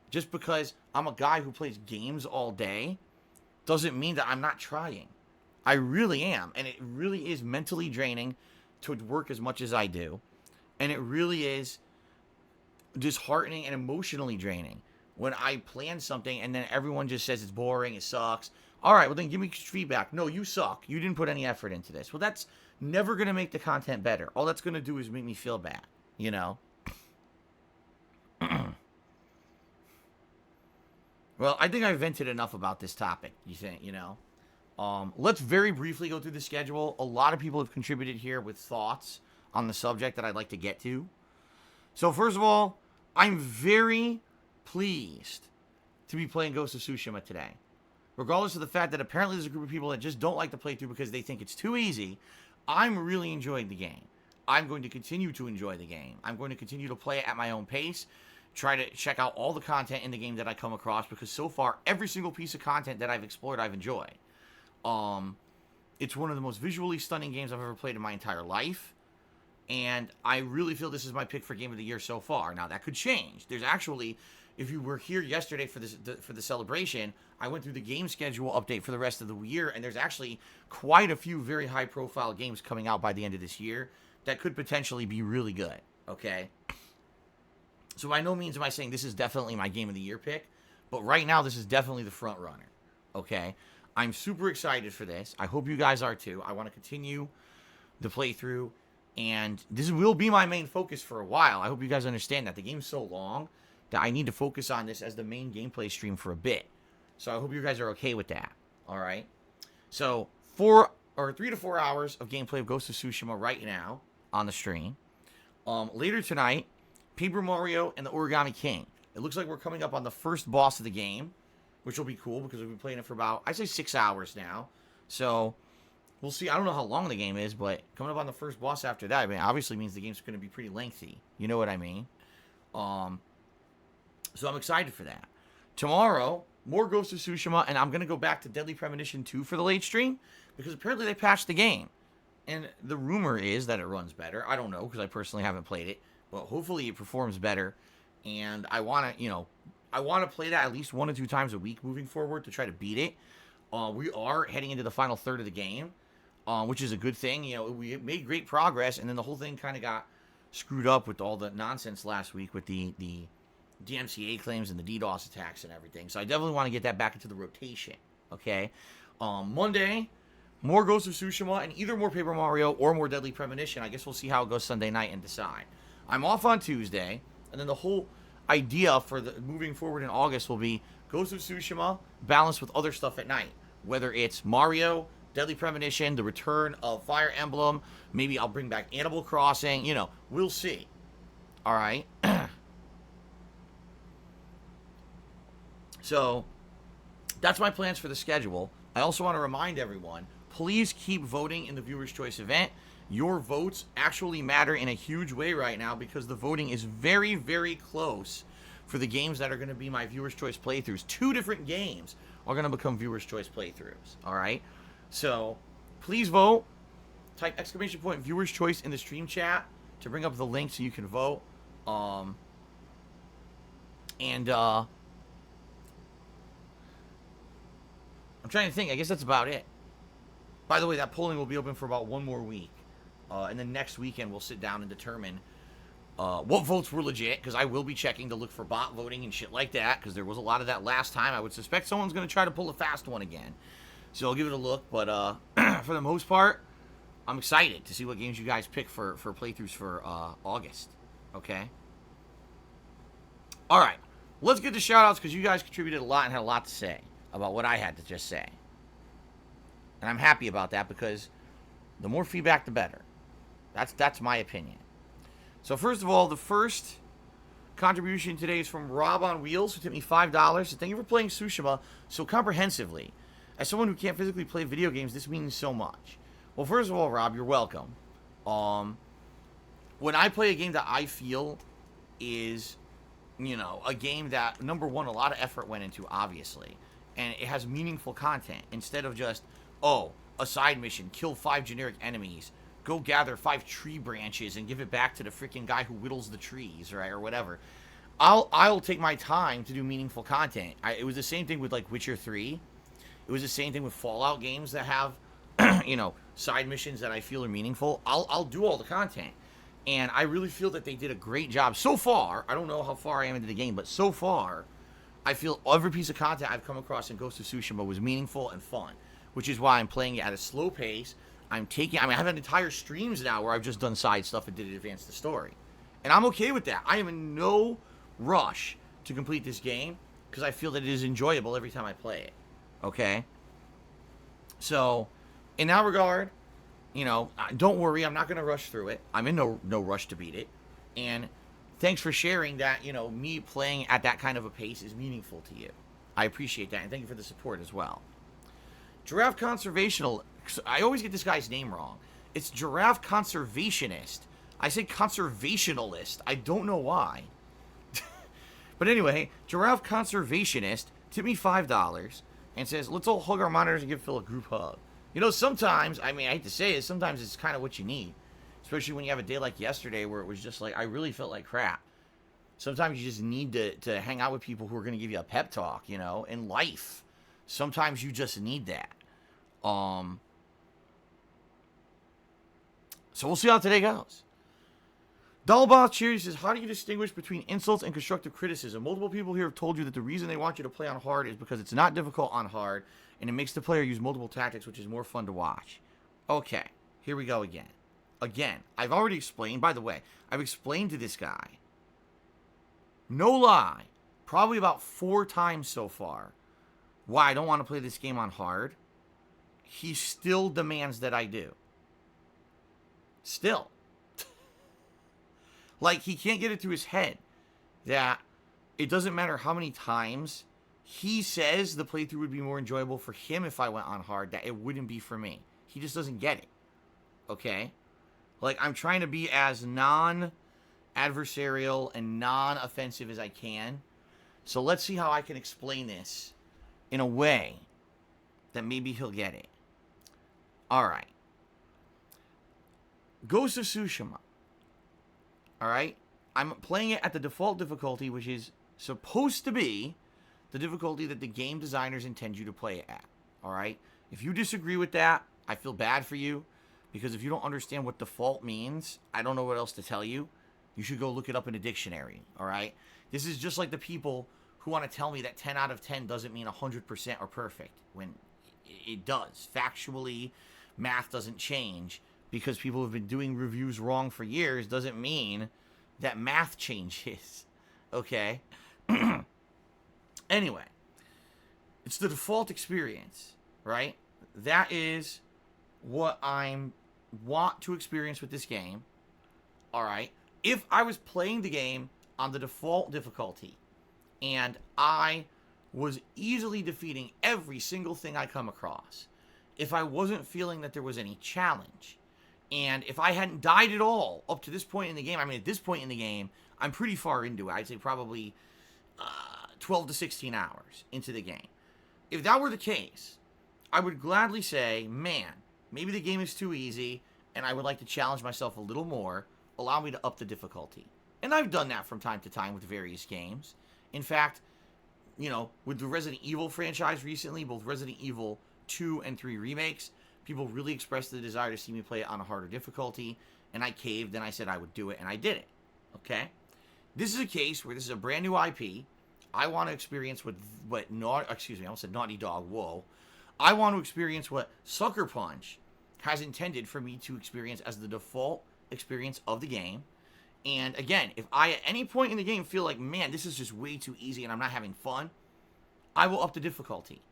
Just because I'm a guy who plays games all day doesn't mean that I'm not trying. I really am. And it really is mentally draining to work as much as I do. And it really is disheartening and emotionally draining when I plan something and then everyone just says it's boring, it sucks. All right, well then give me feedback. No, you suck. You didn't put any effort into this. Well, that's never going to make the content better. All that's going to do is make me feel bad, you know? Well, I think I've vented enough about this topic, you know? Let's very briefly go through the schedule. A lot of people have contributed here with thoughts on the subject that I'd like to get to. So first of all, I'm very pleased to be playing Ghost of Tsushima today. regardless of the fact that apparently there's a group of people that just don't like the playthrough because they think it's too easy, I'm really enjoying the game. I'm going to continue to enjoy the game. I'm going to continue to play it at my own pace, try to check out all the content in the game that I come across, because so far, every single piece of content that I've explored, I've enjoyed. It's one of the most visually stunning games I've ever played in my entire life, and I really feel this is my pick for Game of the Year so far. Now, that could change. There's actually, if you were here yesterday for the celebration, I went through the game schedule update for the rest of the year, and there's actually quite a few very high-profile games coming out by the end of this year that could potentially be really good, okay? So by no means am I saying this is definitely my Game of the Year pick, but right now this is definitely the front runner, okay? I'm super excited for this. I hope you guys are too. I want to continue the playthrough, and this will be my main focus for a while. I hope you guys understand that. The game's so long that I need to focus on this as the main gameplay stream for a bit. So I hope you guys are okay with that, all right? So 3 to 4 hours of gameplay of Ghost of Tsushima right now on the stream. Later tonight, Paper Mario and the Origami King. It looks like we're coming up on the first boss of the game, which will be cool because we've been playing it for about, I'd say 6 hours now. So we'll see. I don't know how long the game is, but coming up on the first boss after that, I mean, obviously means the game's going to be pretty lengthy. You know what I mean? So I'm excited for that. Tomorrow, more Ghost of Tsushima, and I'm going to go back to Deadly Premonition 2 for the late stream, because apparently they patched the game. And the rumor is that it runs better. I don't know, because I personally haven't played it, but hopefully it performs better. And I want to, I want to play that at least 1 or 2 times a week moving forward to try to beat it. We are heading into the final third of the game, which is a good thing. We made great progress, and then the whole thing kind of got screwed up with all the nonsense last week with the DMCA claims and the DDoS attacks and everything. So I definitely want to get that back into the rotation, okay? Monday, more Ghost of Tsushima, and either more Paper Mario or more Deadly Premonition. I guess we'll see how it goes Sunday night and decide. I'm off on Tuesday, and then the whole idea for the moving forward in August will be Ghost of Tsushima balanced with other stuff at night. Whether it's Mario, Deadly Premonition, the return of Fire Emblem, maybe I'll bring back Animal Crossing, we'll see. All right? So, that's my plans for the schedule. I also want to remind everyone, please keep voting in the Viewer's Choice event. Your votes actually matter in a huge way right now, because the voting is very, very close for the games that are going to be my Viewer's Choice playthroughs. 2 different games are going to become Viewer's Choice playthroughs, all right? So, please vote. Type !! Viewer's Choice in the stream chat to bring up the link so you can vote. I'm trying to think. I guess that's about it. By the way, that polling will be open for about 1 more week. And then next weekend, we'll sit down and determine what votes were legit, because I will be checking to look for bot voting and shit like that, because there was a lot of that last time. I would suspect someone's going to try to pull a fast one again. So I'll give it a look. But for the most part, I'm excited to see what games you guys pick for playthroughs for August. Okay? All right. Let's get to shout-outs, because you guys contributed a lot and had a lot to say about what I had to just say. And I'm happy about that, because the more feedback, the better. That's my opinion. So first of all, the first contribution today is from Rob on Wheels, who tipped me $5. So thank you for playing Tsushima so comprehensively. As someone who can't physically play video games, this means so much. Well, first of all, Rob, you're welcome. When I play a game that I feel is, a game that, number one, a lot of effort went into, obviously, and it has meaningful content, instead of just, a side mission, kill 5 generic enemies, go gather 5 tree branches and give it back to the freaking guy who whittles the trees, right, or whatever. I'll take my time to do meaningful content. It was the same thing with, like, Witcher 3. It was the same thing with Fallout games that have, side missions that I feel are meaningful. I'll do all the content. And I really feel that they did a great job so far. I don't know how far I am into the game, but so far, I feel every piece of content I've come across in Ghost of Tsushima was meaningful and fun, which is why I'm playing it at a slow pace. I have entire streams now where I've just done side stuff and did advance the story. And I'm okay with that. I am in no rush to complete this game, because I feel that it is enjoyable every time I play it. Okay? So, in that regard, don't worry, I'm not going to rush through it. I'm in no rush to beat it. And thanks for sharing that, me playing at that kind of a pace is meaningful to you. I appreciate that, and thank you for the support as well. Giraffe Conservational. I always get this guy's name wrong. It's Giraffe Conservationist. I say conservationalist. I don't know why. But anyway, Giraffe Conservationist tipped me $5 and says, let's all hug our monitors and give Phil a group hug. You know, sometimes, I mean, I hate to say it, sometimes it's kind of what you need. Especially when you have a day like yesterday where it was just like, I really felt like crap. Sometimes you just need to hang out with people who are going to give you a pep talk, you know, in life. Sometimes you just need that. So we'll see how today goes. Dollboss Cheers says, how do you distinguish between insults and constructive criticism? Multiple people here have told you that the reason they want you to play on hard is because it's not difficult on hard, and it makes the player use multiple tactics, which is more fun to watch. Okay, here we go again. Again, I've already explained, by the way, I've explained to this guy, no lie, probably about 4 times so far, why I don't want to play this game on hard. He still demands that I do. Still. Like, he can't get it through his head that it doesn't matter how many times he says the playthrough would be more enjoyable for him if I went on hard, that it wouldn't be for me. He just doesn't get it. Okay? Like, I'm trying to be as non-adversarial and non-offensive as I can. So let's see how I can explain this in a way that maybe he'll get it. Alright. Ghost of Tsushima. Alright? I'm playing it at the default difficulty, which is supposed to be the difficulty that the game designers intend you to play it at. Alright? If you disagree with that, I feel bad for you. Because if you don't understand what default means, I don't know what else to tell you. You should go look it up in a dictionary. Alright? This is just like the people who want to tell me that 10 out of 10 doesn't mean 100% or perfect. When it does. Factually, math doesn't change. Because people have been doing reviews wrong for years doesn't mean that math changes. Okay? Anyway. It's the default experience. Right? That is what I want to experience with this game. Alright? If I was playing the game on the default difficulty and I was easily defeating every single thing I come across, if I wasn't feeling that there was any challenge, and if I hadn't died at all up to this point in the game, I mean, at this point in the game, I'm pretty far into it. I'd say probably 12 to 16 hours into the game. If that were the case, I would gladly say, man, maybe the game is too easy, and I would like to challenge myself a little more. Allow me to up the difficulty. And I've done that from time to time with various games. In fact, you know, with the Resident Evil franchise recently, both Resident Evil 2 and 3 remakes, people really expressed the desire to see me play it on a harder difficulty, and I caved, and I said I would do it, and I did it. Okay? This is a case where this is a brand new IP. I want to experience what I almost said Naughty Dog, whoa. I want to experience what Sucker Punch has intended for me to experience as the default experience of the game. And again, if I at any point in the game feel like, man, this is just way too easy and I'm not having fun, I will up the difficulty.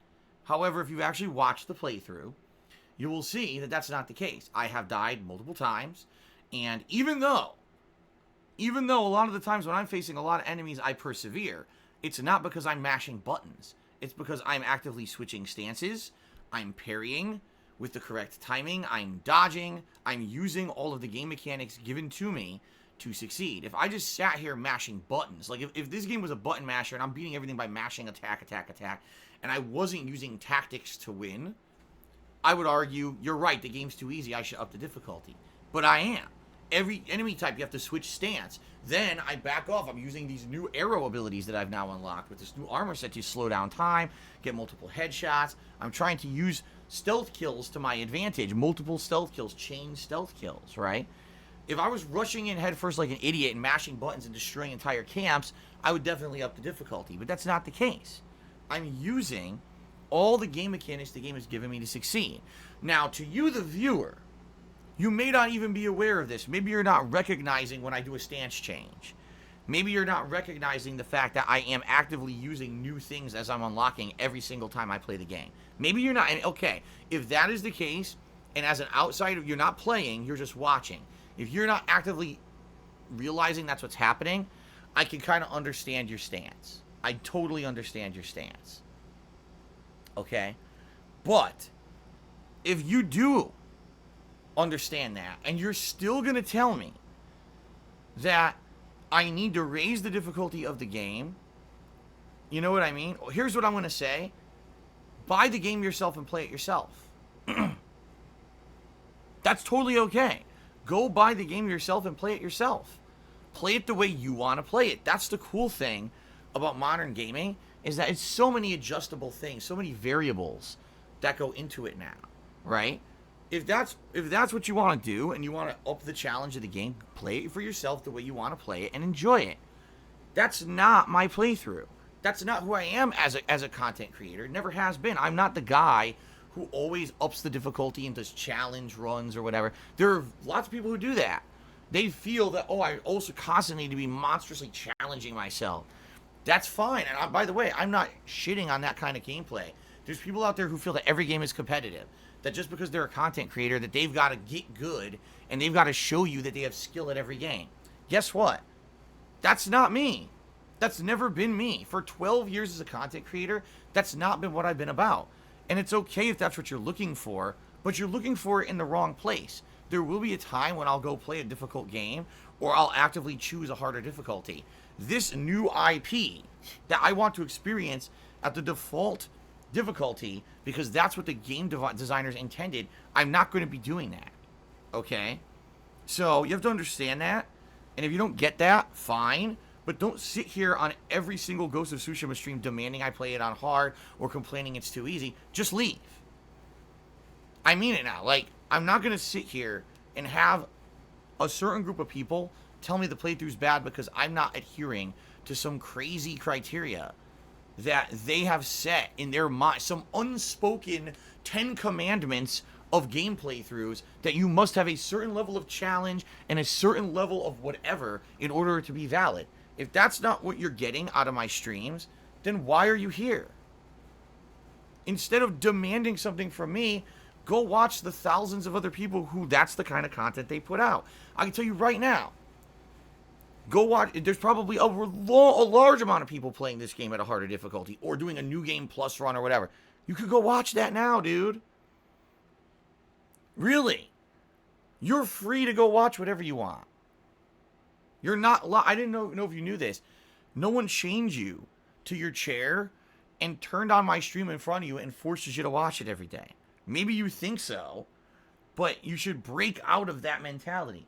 However, if you've actually watched the playthrough, you will see that that's not the case. I have died multiple times, and even though a lot of the times when I'm facing a lot of enemies, I persevere, it's not because I'm mashing buttons. It's because I'm actively switching stances, I'm parrying with the correct timing, I'm dodging, I'm using all of the game mechanics given to me to succeed. If I just sat here mashing buttons, like if this game was a button masher and I'm beating everything by mashing attack, and I wasn't using tactics to win, I would argue, you're right, the game's too easy, I should up the difficulty. But I am. Every enemy type, you have to switch stance. Then I back off. I'm using these new arrow abilities that I've now unlocked with this new armor set to slow down time, get multiple headshots. I'm trying to use stealth kills to my advantage. Multiple stealth kills, chain stealth kills, right? If I was rushing in headfirst like an idiot and mashing buttons and destroying entire camps, I would definitely up the difficulty. But that's not the case. I'm using all the game mechanics the game has given me to succeed. Now, to you, the viewer, you may not even be aware of this. Maybe you're not recognizing when I do a stance change. Maybe you're not recognizing the fact that I am actively using new things as I'm unlocking every single time I play the game. Maybe you're not. And okay, if that is the case, and as an outsider, you're not playing, you're just watching. If you're not actively realizing that's what's happening, I can kind of understand your stance. I totally understand your stance. Okay? But if you do understand that, and you're still going to tell me that I need to raise the difficulty of the game, you know what I mean? Here's what I'm going to say. Buy the game yourself and play it yourself. That's totally okay. Go buy the game yourself and play it yourself. Play it the way you want to play it. That's the cool thing about modern gaming, is that it's so many adjustable things, so many variables that go into it now, right? If that's what you want to do and you want to up the challenge of the game, play it for yourself the way you want to play it and enjoy it. That's not my playthrough. That's not who I am as a content creator. It never has been. I'm not the guy who always ups the difficulty and does challenge runs or whatever. There are lots of people who do that. They feel that, oh, I also constantly need to be monstrously challenging myself. That's fine. And by the way, I'm not shitting on that kind of gameplay. There's people out there who feel that every game is competitive. That just because they're a content creator, that they've got to get good and they've got to show you that they have skill at every game. Guess what? That's not me. That's never been me. For 12 years as a content creator, that's not been what I've been about. And it's okay if that's what you're looking for, but you're looking for it in the wrong place. There will be a time when I'll go play a difficult game, or I'll actively choose a harder difficulty. This new IP that I want to experience at the default difficulty, because that's what the game designers intended, I'm not going to be doing that. Okay? So you have to understand that. And if you don't get that, fine. But don't sit here on every single Ghost of Tsushima stream demanding I play it on hard or complaining it's too easy. Just leave. I mean it now. Like, I'm not going to sit here and have a certain group of people tell me the playthrough's bad because I'm not adhering to some crazy criteria that they have set in their mind. Some unspoken 10 commandments of game playthroughs that you must have a certain level of challenge and a certain level of whatever in order to be valid. If that's not what you're getting out of my streams, then why are you here? Instead of demanding something from me, go watch the thousands of other people who that's the kind of content they put out. I can tell you right now, go watch. There's probably a large amount of people playing this game at a harder difficulty or doing a new game plus run or whatever. You could go watch that now, dude. Really. You're free to go watch whatever you want. You're not... I didn't know if you knew this. No one chains you to your chair and turned on my stream in front of you and forces you to watch it every day. Maybe you think so, but you should break out of that mentality.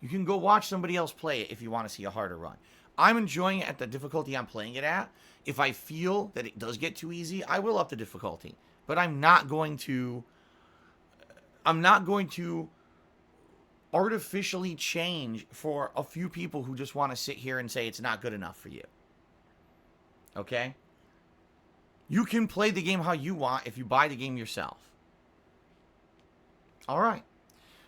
You can go watch somebody else play it if you want to see a harder run. I'm enjoying it at the difficulty I'm playing it at. If I feel that it does get too easy, I will up the difficulty. But I'm not going to artificially change for a few people who just want to sit here and say it's not good enough for you. Okay? You can play the game how you want if you buy the game yourself. Alright.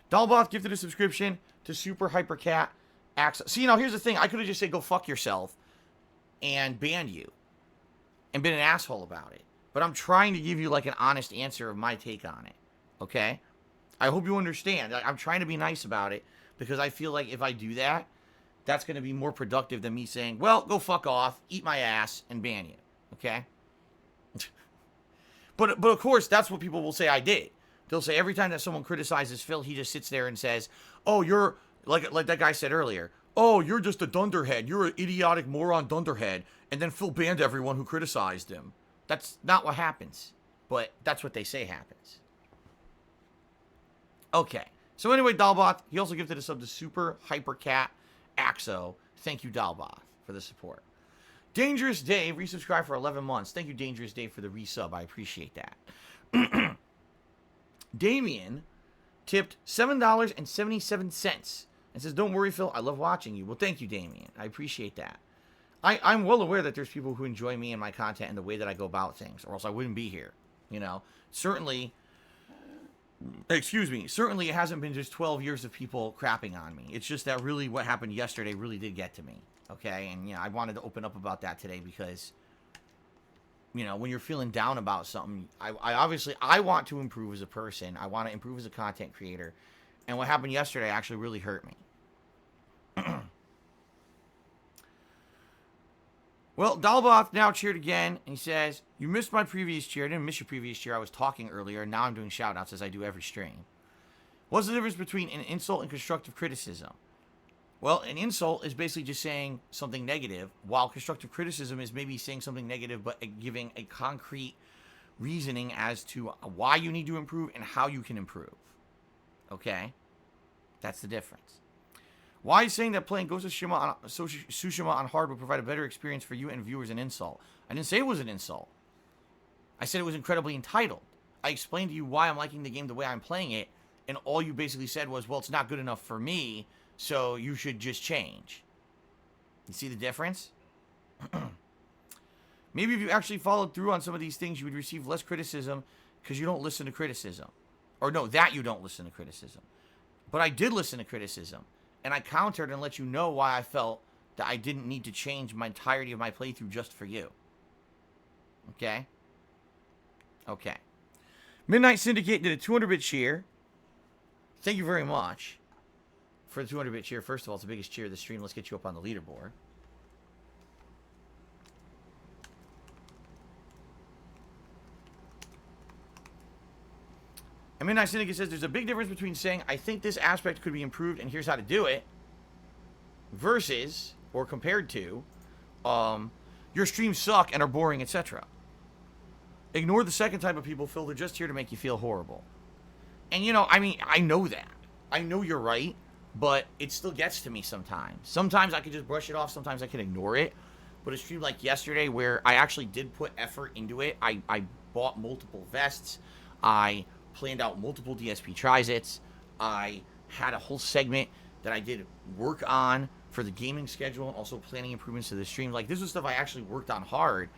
Dalboth gifted a subscription to Super Hypercat Access. See, now here's the thing. I could have just said go fuck yourself and banned you and been an asshole about it. But I'm trying to give you like an honest answer of my take on it. Okay? I hope you understand. I'm trying to be nice about it because I feel like if I do that, that's going to be more productive than me saying, well, go fuck off, eat my ass, and ban you. Okay? But of course, that's what people will say I did. They'll say every time that someone criticizes Phil, he just sits there and says, oh, you're, like that guy said earlier, oh, you're just a dunderhead. You're an idiotic moron dunderhead. And then Phil banned everyone who criticized him. That's not what happens. But that's what they say happens. Okay. So anyway, Dalboth, he also gifted a sub to Super Hypercat Axo. Thank you, Dalboth, for the support. Dangerous Dave resubscribed for 11 months. Thank you, Dangerous Dave, for the resub. I appreciate that. Damien tipped $7.77 and says, don't worry, Phil, I love watching you. Well, thank you, Damien. I appreciate that. I'm well aware that there's people who enjoy me and my content and the way that I go about things, or else I wouldn't be here. You know, certainly it hasn't been just 12 years of people crapping on me. It's just that really what happened yesterday really did get to me. Okay, and I wanted to open up about that today because, when you're feeling down about something, I obviously want to improve as a person. I want to improve as a content creator. And what happened yesterday actually really hurt me. Well, Dalboth now cheered again. And he says, you missed my previous cheer. I didn't miss your previous cheer. I was talking earlier. And now I'm doing shout-outs as I do every stream. What's the difference between an insult and constructive criticism? Well, an insult is basically just saying something negative, while constructive criticism is maybe saying something negative, but giving a concrete reasoning as to why you need to improve and how you can improve. Okay? That's the difference. Why is saying that playing Ghost of Tsushima on hard will provide a better experience for you and viewers an insult? I didn't say it was an insult. I said it was incredibly entitled. I explained to you why I'm liking the game the way I'm playing it, and all you basically said was, well, it's not good enough for me, so you should just change. You see the difference? Maybe if you actually followed through on some of these things, you would receive less criticism because you don't listen to criticism. Or no, that you don't listen to criticism. But I did listen to criticism. And I countered and let you know why I felt that I didn't need to change my entirety of my playthrough just for you. Okay? Okay. Midnight Syndicate did a 200-bit cheer. Thank you very much for the 200-bit cheer. First of all, it's the biggest cheer of the stream. Let's get you up on the leaderboard. And Midnight Syndicate says there's a big difference between saying, I think this aspect could be improved and here's how to do it, versus, or compared to, your streams suck and are boring, etc. Ignore the second type of people, Phil. They're just here to make you feel horrible. And, you know, I mean, I know that. I know you're right, but it still gets to me sometimes. Sometimes I can just brush it off. Sometimes I can ignore it. But a stream like yesterday where I actually did put effort into it. I bought multiple vests. I planned out multiple DSP trizits. I had a whole segment that I did work on for the gaming schedule and also planning improvements to the stream. Like, this was stuff I actually worked on hard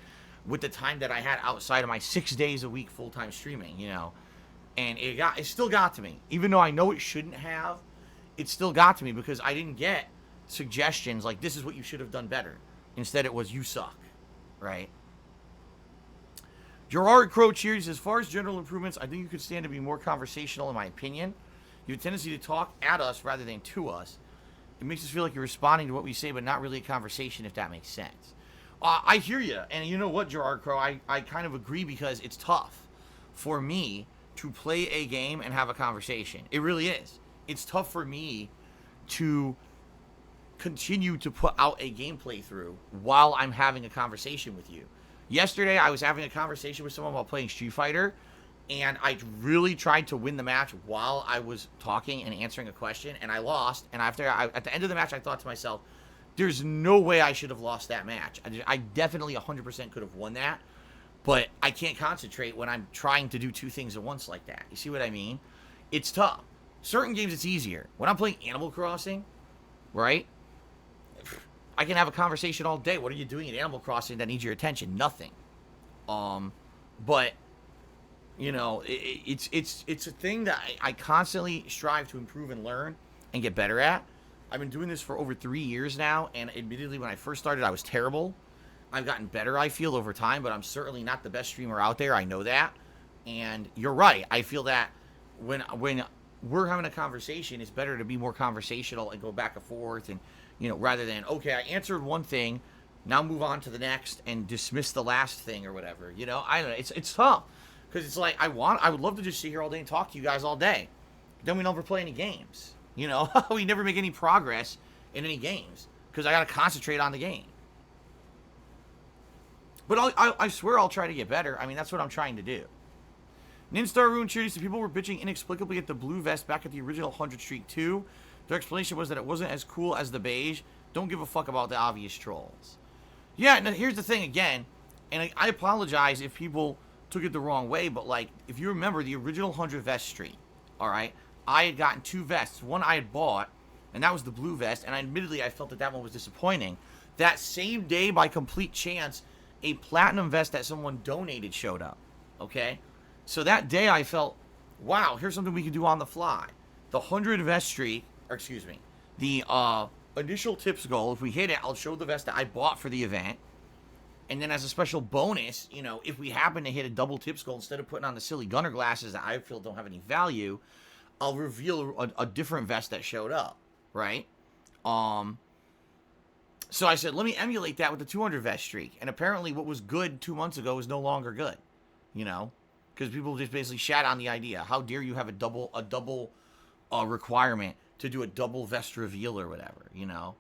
with the time that I had outside of my 6 days a week full-time streaming, you know. And it still got to me. Even though I know it shouldn't have, it still got to me because I didn't get suggestions like, this is what you should have done better. Instead, it was, you suck, right? Gerard Crow cheers. As far as general improvements, I think you could stand to be more conversational, in my opinion. You have a tendency to talk at us rather than to us. It makes us feel like you're responding to what we say, but not really a conversation, if that makes sense. I hear you. And you know what, Gerard Crow? I kind of agree because it's tough for me to play a game and have a conversation. It really is. It's tough for me to continue to put out a gameplay through while I'm having a conversation with you. Yesterday, I was having a conversation with someone while playing Street Fighter, and I really tried to win the match while I was talking and answering a question, and I lost. And at the end of the match, I thought to myself, there's no way I should have lost that match. I definitely 100% could have won that, but I can't concentrate when I'm trying to do two things at once like that. You see what I mean? It's tough. Certain games, it's easier. When I'm playing Animal Crossing, right? I can have a conversation all day. What are you doing in Animal Crossing that needs your attention? Nothing. But you know, it's a thing that I constantly strive to improve and learn and get better at. I've been doing this for over 3 years now, and admittedly, when I first started, I was terrible. I've gotten better, I feel, over time, but I'm certainly not the best streamer out there. I know that. And you're right. I feel that when we're having a conversation, it's better to be more conversational and go back and forth, and you know, rather than, okay, I answered one thing, now move on to the next and dismiss the last thing or whatever. You know, I don't know. It's tough because it's like I would love to just sit here all day and talk to you guys all day. Then we never play any games. You know, we never make any progress in any games because I got to concentrate on the game. But I swear I'll try to get better. I mean, that's what I'm trying to do. Ninstar Rune cheers. People were bitching inexplicably at the blue vest back at the original 100 Streak 2. Their explanation was that it wasn't as cool as the beige. Don't give a fuck about the obvious trolls. Yeah, now here's the thing again, and I apologize if people took it the wrong way, but like, if you remember the original 100 vest streak, alright, I had gotten 2 vests. One I had bought, and that was the blue vest, and admittedly I felt that one was disappointing. That same day, by complete chance, a platinum vest that someone donated showed up, okay? So that day I felt, wow, here's something we can do on the fly. The 100 vest streak, or excuse me, the initial tips goal, if we hit it, I'll show the vest that I bought for the event. And then as a special bonus, you know, if we happen to hit a double tips goal, instead of putting on the silly gunner glasses that I feel don't have any value, I'll reveal a different vest that showed up, right? So I said, let me emulate that with the 200 vest streak. And apparently what was good 2 months ago is no longer good, you know? Because people just basically shat on the idea. How dare you have a double requirement to do a double vest reveal or whatever, you know?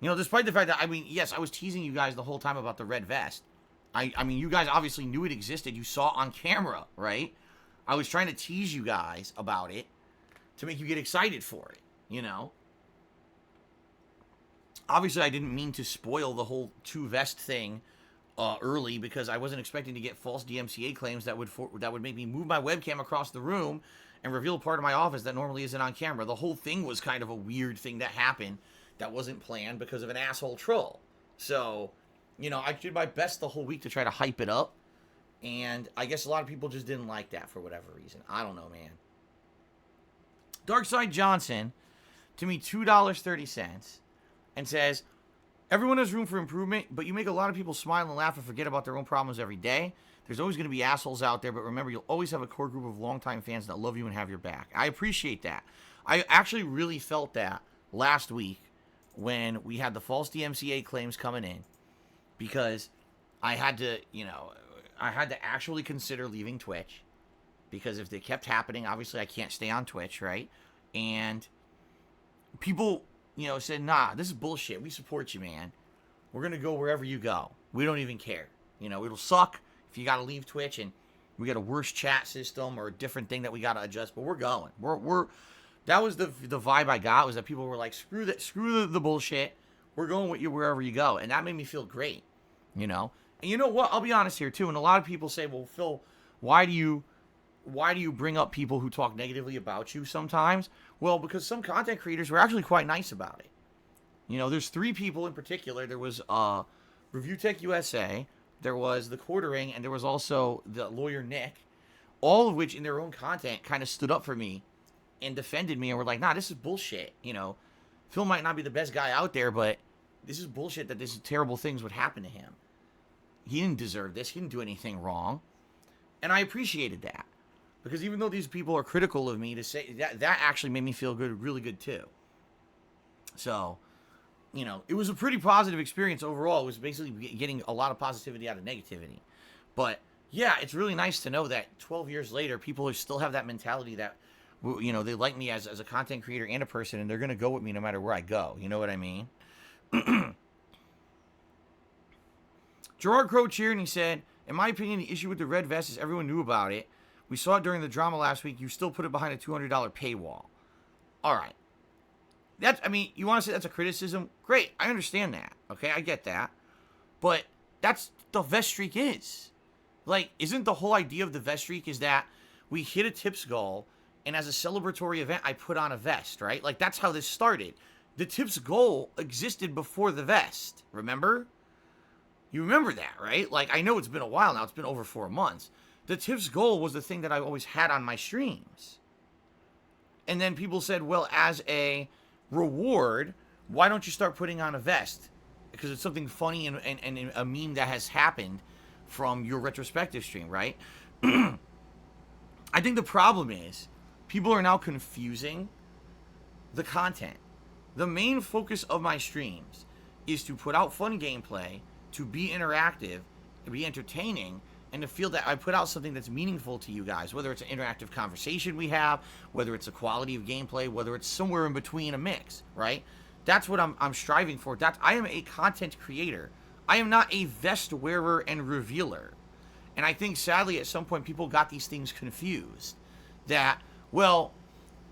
You know, despite the fact that, I mean, yes, I was teasing you guys the whole time about the red vest. I mean, you guys obviously knew it existed. You saw it on camera, right? I was trying to tease you guys about it to make you get excited for it, you know? Obviously, I didn't mean to spoil the whole 2 vest thing early because I wasn't expecting to get false DMCA claims that would make me move my webcam across the room and reveal part of my office that normally isn't on camera. The whole thing was kind of a weird thing that happened that wasn't planned because of an asshole troll. So, you know, I did my best the whole week to try to hype it up, and I guess a lot of people just didn't like that for whatever reason. I don't know, man. Darkside Johnson, to me, $2.30, and says, everyone has room for improvement, but you make a lot of people smile and laugh and forget about their own problems every day. There's always going to be assholes out there, but remember, you'll always have a core group of longtime fans that love you and have your back. I appreciate that. I actually really felt that last week when we had the false DMCA claims coming in, because I had to, you know, I had to actually consider leaving Twitch, because if they kept happening, obviously I can't stay on Twitch, right? And people, you know, said, nah, this is bullshit. We support you, man. We're going to go wherever you go. We don't even care. You know, it'll suck if you got to leave Twitch and we got a worse chat system or a different thing that we got to adjust, but we're going. That was the vibe I got, was that people were like, screw the bullshit. We're going with you wherever you go. And that made me feel great, you know? And you know what? I'll be honest here too. And a lot of people say, well, Phil, why do you bring up people who talk negatively about you sometimes? Well, because some content creators were actually quite nice about it. You know, there's 3 people in particular. There was Review Tech USA, there was The Quartering, and there was also the lawyer Nick, all of which in their own content kind of stood up for me and defended me and were like, nah, this is bullshit. You know, Phil might not be the best guy out there, but this is bullshit that these terrible things would happen to him. He didn't deserve this. He didn't do anything wrong. And I appreciated that. Because even though these people are critical of me, to say that actually made me feel good, really good too. So, you know, it was a pretty positive experience overall. It was basically getting a lot of positivity out of negativity. But yeah, it's really nice to know that 12 years later, people still have that mentality that, you know, they like me as a content creator and a person, and they're going to go with me no matter where I go. You know what I mean? Gerard Crow cheered and he said, in my opinion, the issue with the red vest is everyone knew about it. We saw it during the drama last week. You still put it behind a $200 paywall. All right. I mean, you want to say that's a criticism? Great. I understand that. Okay, I get that. But that's the vest streak is. Like, isn't the whole idea of the vest streak is that we hit a tips goal, and as a celebratory event, I put on a vest, right? Like, that's how this started. The tips goal existed before the vest. Remember? You remember that, right? Like, I know it's been a while now. It's been over 4 months. The tips goal was the thing that I always had on my streams. And then people said, well, as a reward, why don't you start putting on a vest? Because it's something funny and a meme that has happened from your retrospective stream, right? I think the problem is people are now confusing the content. The main focus of my streams is to put out fun gameplay, to be interactive, to be entertaining, and to feel that I put out something that's meaningful to you guys, whether it's an interactive conversation we have, whether it's a quality of gameplay, whether it's somewhere in between a mix, right? That's what I'm striving for. I am a content creator. I am not a vest wearer and revealer. And I think, sadly, at some point, people got these things confused. That, well,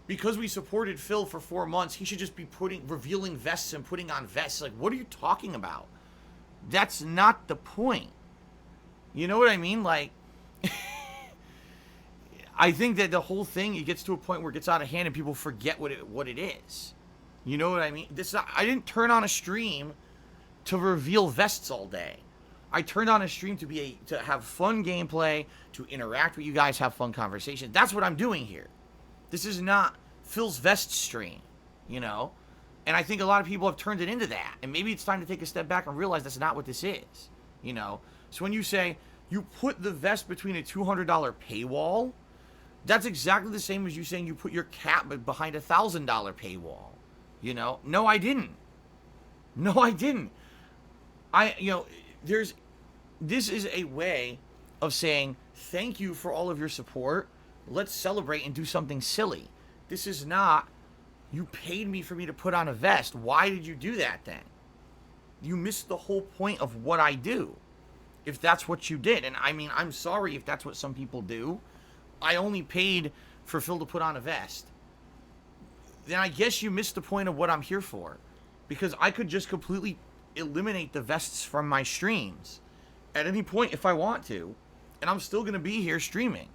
because we supported Phil for 4 months, he should just be revealing vests and putting on vests. Like, what are you talking about? That's not the point. You know what I mean? Like, I think that the whole thing, it gets to a point where it gets out of hand and people forget what it is. You know what I mean? I didn't turn on a stream to reveal vests all day. I turned on a stream to have fun gameplay, to interact with you guys, have fun conversations. That's what I'm doing here. This is not Phil's vest stream, you know? And I think a lot of people have turned it into that. And maybe it's time to take a step back and realize that's not what this is, you know? So when you say you put the vest between a $200 paywall, that's exactly the same as you saying you put your cat behind a $1,000 paywall. You know? No, I didn't. No, I didn't. You know, this is a way of saying thank you for all of your support. Let's celebrate and do something silly. This is not, you paid me for me to put on a vest. Why did you do that then? You missed the whole point of what I do, if that's what you did. And I mean, I'm sorry if that's what some people do. I only paid for Phil to put on a vest. Then I guess you missed the point of what I'm here for. Because I could just completely eliminate the vests from my streams at any point if I want to, and I'm still going to be here streaming.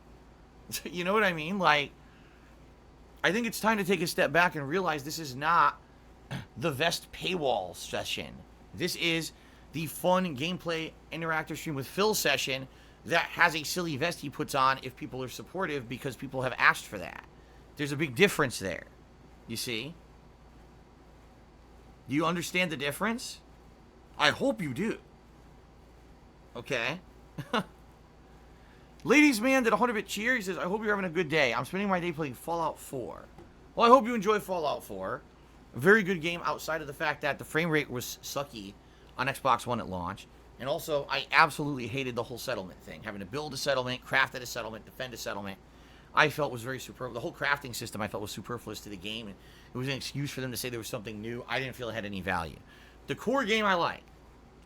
You know what I mean? Like, I think it's time to take a step back and realize this is not the vest paywall session. This is the fun gameplay interactive stream with Phil session that has a silly vest he puts on if people are supportive because people have asked for that. There's a big difference there. You see? Do you understand the difference? I hope you do. Okay. Ladies Man did a 100-bit cheer. He says, I hope you're having a good day. I'm spending my day playing Fallout 4. Well, I hope you enjoy Fallout 4. A very good game outside of the fact that the frame rate was sucky on Xbox One at launch. And also, I absolutely hated the whole settlement thing. Having to build a settlement, craft at a settlement, defend a settlement. I felt was very superb. The whole crafting system I felt was superfluous to the game. And it was an excuse for them to say there was something new. I didn't feel it had any value. The core game I like.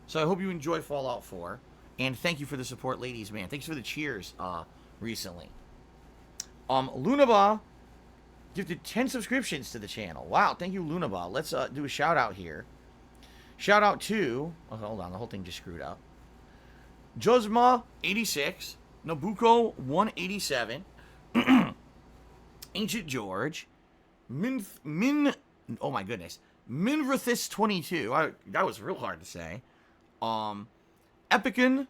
So I hope you enjoy Fallout 4. And thank you for the support, Ladies Man. Thanks for the cheers recently. Lunaba gifted 10 subscriptions to the channel. Wow, thank you, Lunaba. Let's do a shout out here. Shout out to... Oh, hold on, the whole thing just screwed up. Josma86, Nabucco 187, Ancient George, oh my goodness, Minrathis 22. That was real hard to say. Epicon,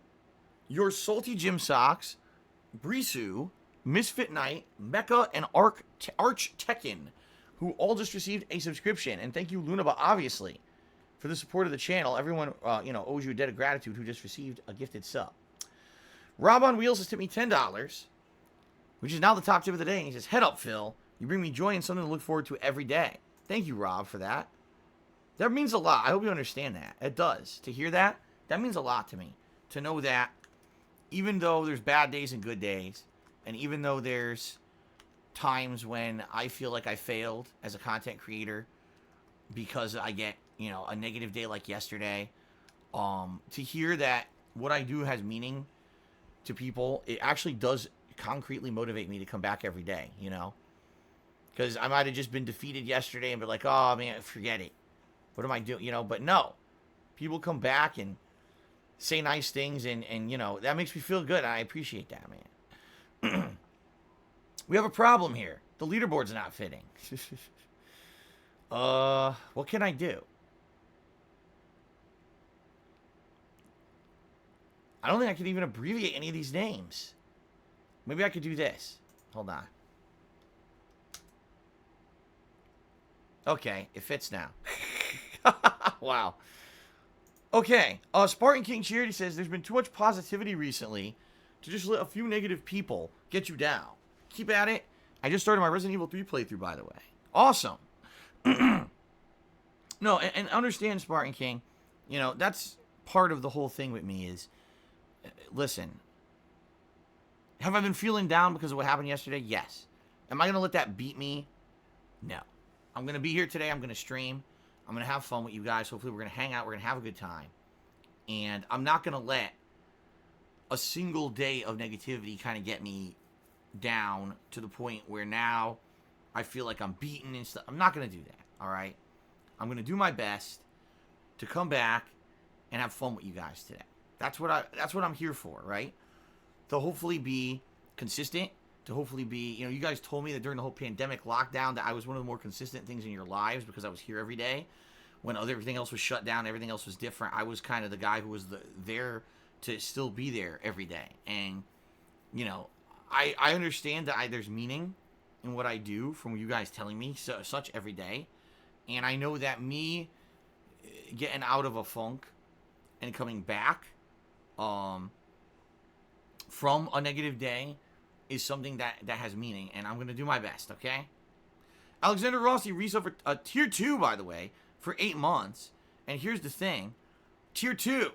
Your Salty Gym Socks, Brisu, Misfit Knight, Mecha, and Arch Tekken, who all just received a subscription. And thank you, Lunaba, obviously, for the support of the channel. Everyone, owes you a debt of gratitude who just received a gifted sub. Rob on Wheels has tipped me $10, which is now the top tip of the day. And he says, head up, Phil. You bring me joy and something to look forward to every day. Thank you, Rob, for that. That means a lot. I hope you understand that. It does. To hear that, that means a lot to me. To know that even though there's bad days and good days, and even though there's times when I feel like I failed as a content creator because I get, a negative day like yesterday, to hear that what I do has meaning to people, it actually does concretely motivate me to come back every day, Because I might have just been defeated yesterday and be like, oh, man, forget it. What am I doing? But no. People come back and say nice things, and that makes me feel good. I appreciate that, man. We have a problem here. The leaderboard's not fitting. What can I do? I don't think I can even abbreviate any of these names. Maybe I could do this. Hold on. Okay, it fits now. Wow. Okay, Spartan King Charity says, there's been too much positivity recently to just let a few negative people get you down. Keep at it. I just started my Resident Evil 3 playthrough, by the way. Awesome. No, and understand, Spartan King, that's part of the whole thing with me is, listen, have I been feeling down because of what happened yesterday? Yes. Am I going to let that beat me? No. I'm going to be here today. I'm going to stream. I'm going to have fun with you guys. Hopefully we're going to hang out. We're going to have a good time. And I'm not going to let a single day of negativity kind of get me down to the point where now I feel like I'm beaten and stuff. I'm not going to do that, all right? I'm going to do my best to come back and have fun with you guys today. That's what I'm here for, right? To hopefully be consistent, to hopefully be, you guys told me that during the whole pandemic lockdown that I was one of the more consistent things in your lives because I was here every day. When everything else was shut down, everything else was different, I was kind of the guy who was there to still be there every day. And, I understand that there's meaning in what I do from you guys telling me such every day. And I know that me getting out of a funk and coming back from a negative day is something that has meaning, and I'm going to do my best, okay? Alexander Rossi resub for tier 2, by the way, for 8 months. And here's the thing. Tier 2,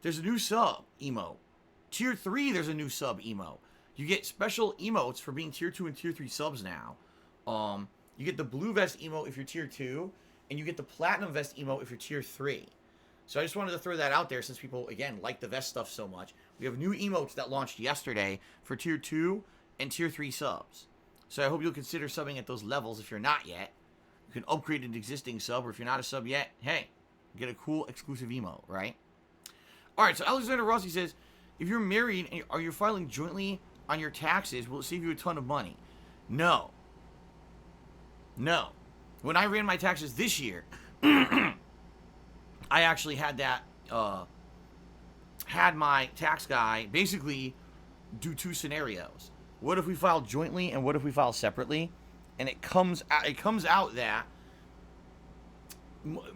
there's a new sub emote. Tier 3, there's a new sub emote. You get special emotes for being Tier 2 and Tier 3 subs now. You get the blue vest emote if you're Tier 2, and you get the platinum vest emote if you're Tier 3. So I just wanted to throw that out there since people, again, like the vest stuff so much. We have new emotes that launched yesterday for Tier 2 and Tier 3 subs. So I hope you'll consider subbing at those levels if you're not yet. You can upgrade an existing sub, or if you're not a sub yet, hey, get a cool exclusive emote, right? Alright, so Alexander Rossi says, if you're married, and are you filing jointly on your taxes, will it save you a ton of money? No. No. When I ran my taxes this year, I actually had that, had my tax guy basically do 2 scenarios. What if we file jointly and what if we file separately? And it comes out that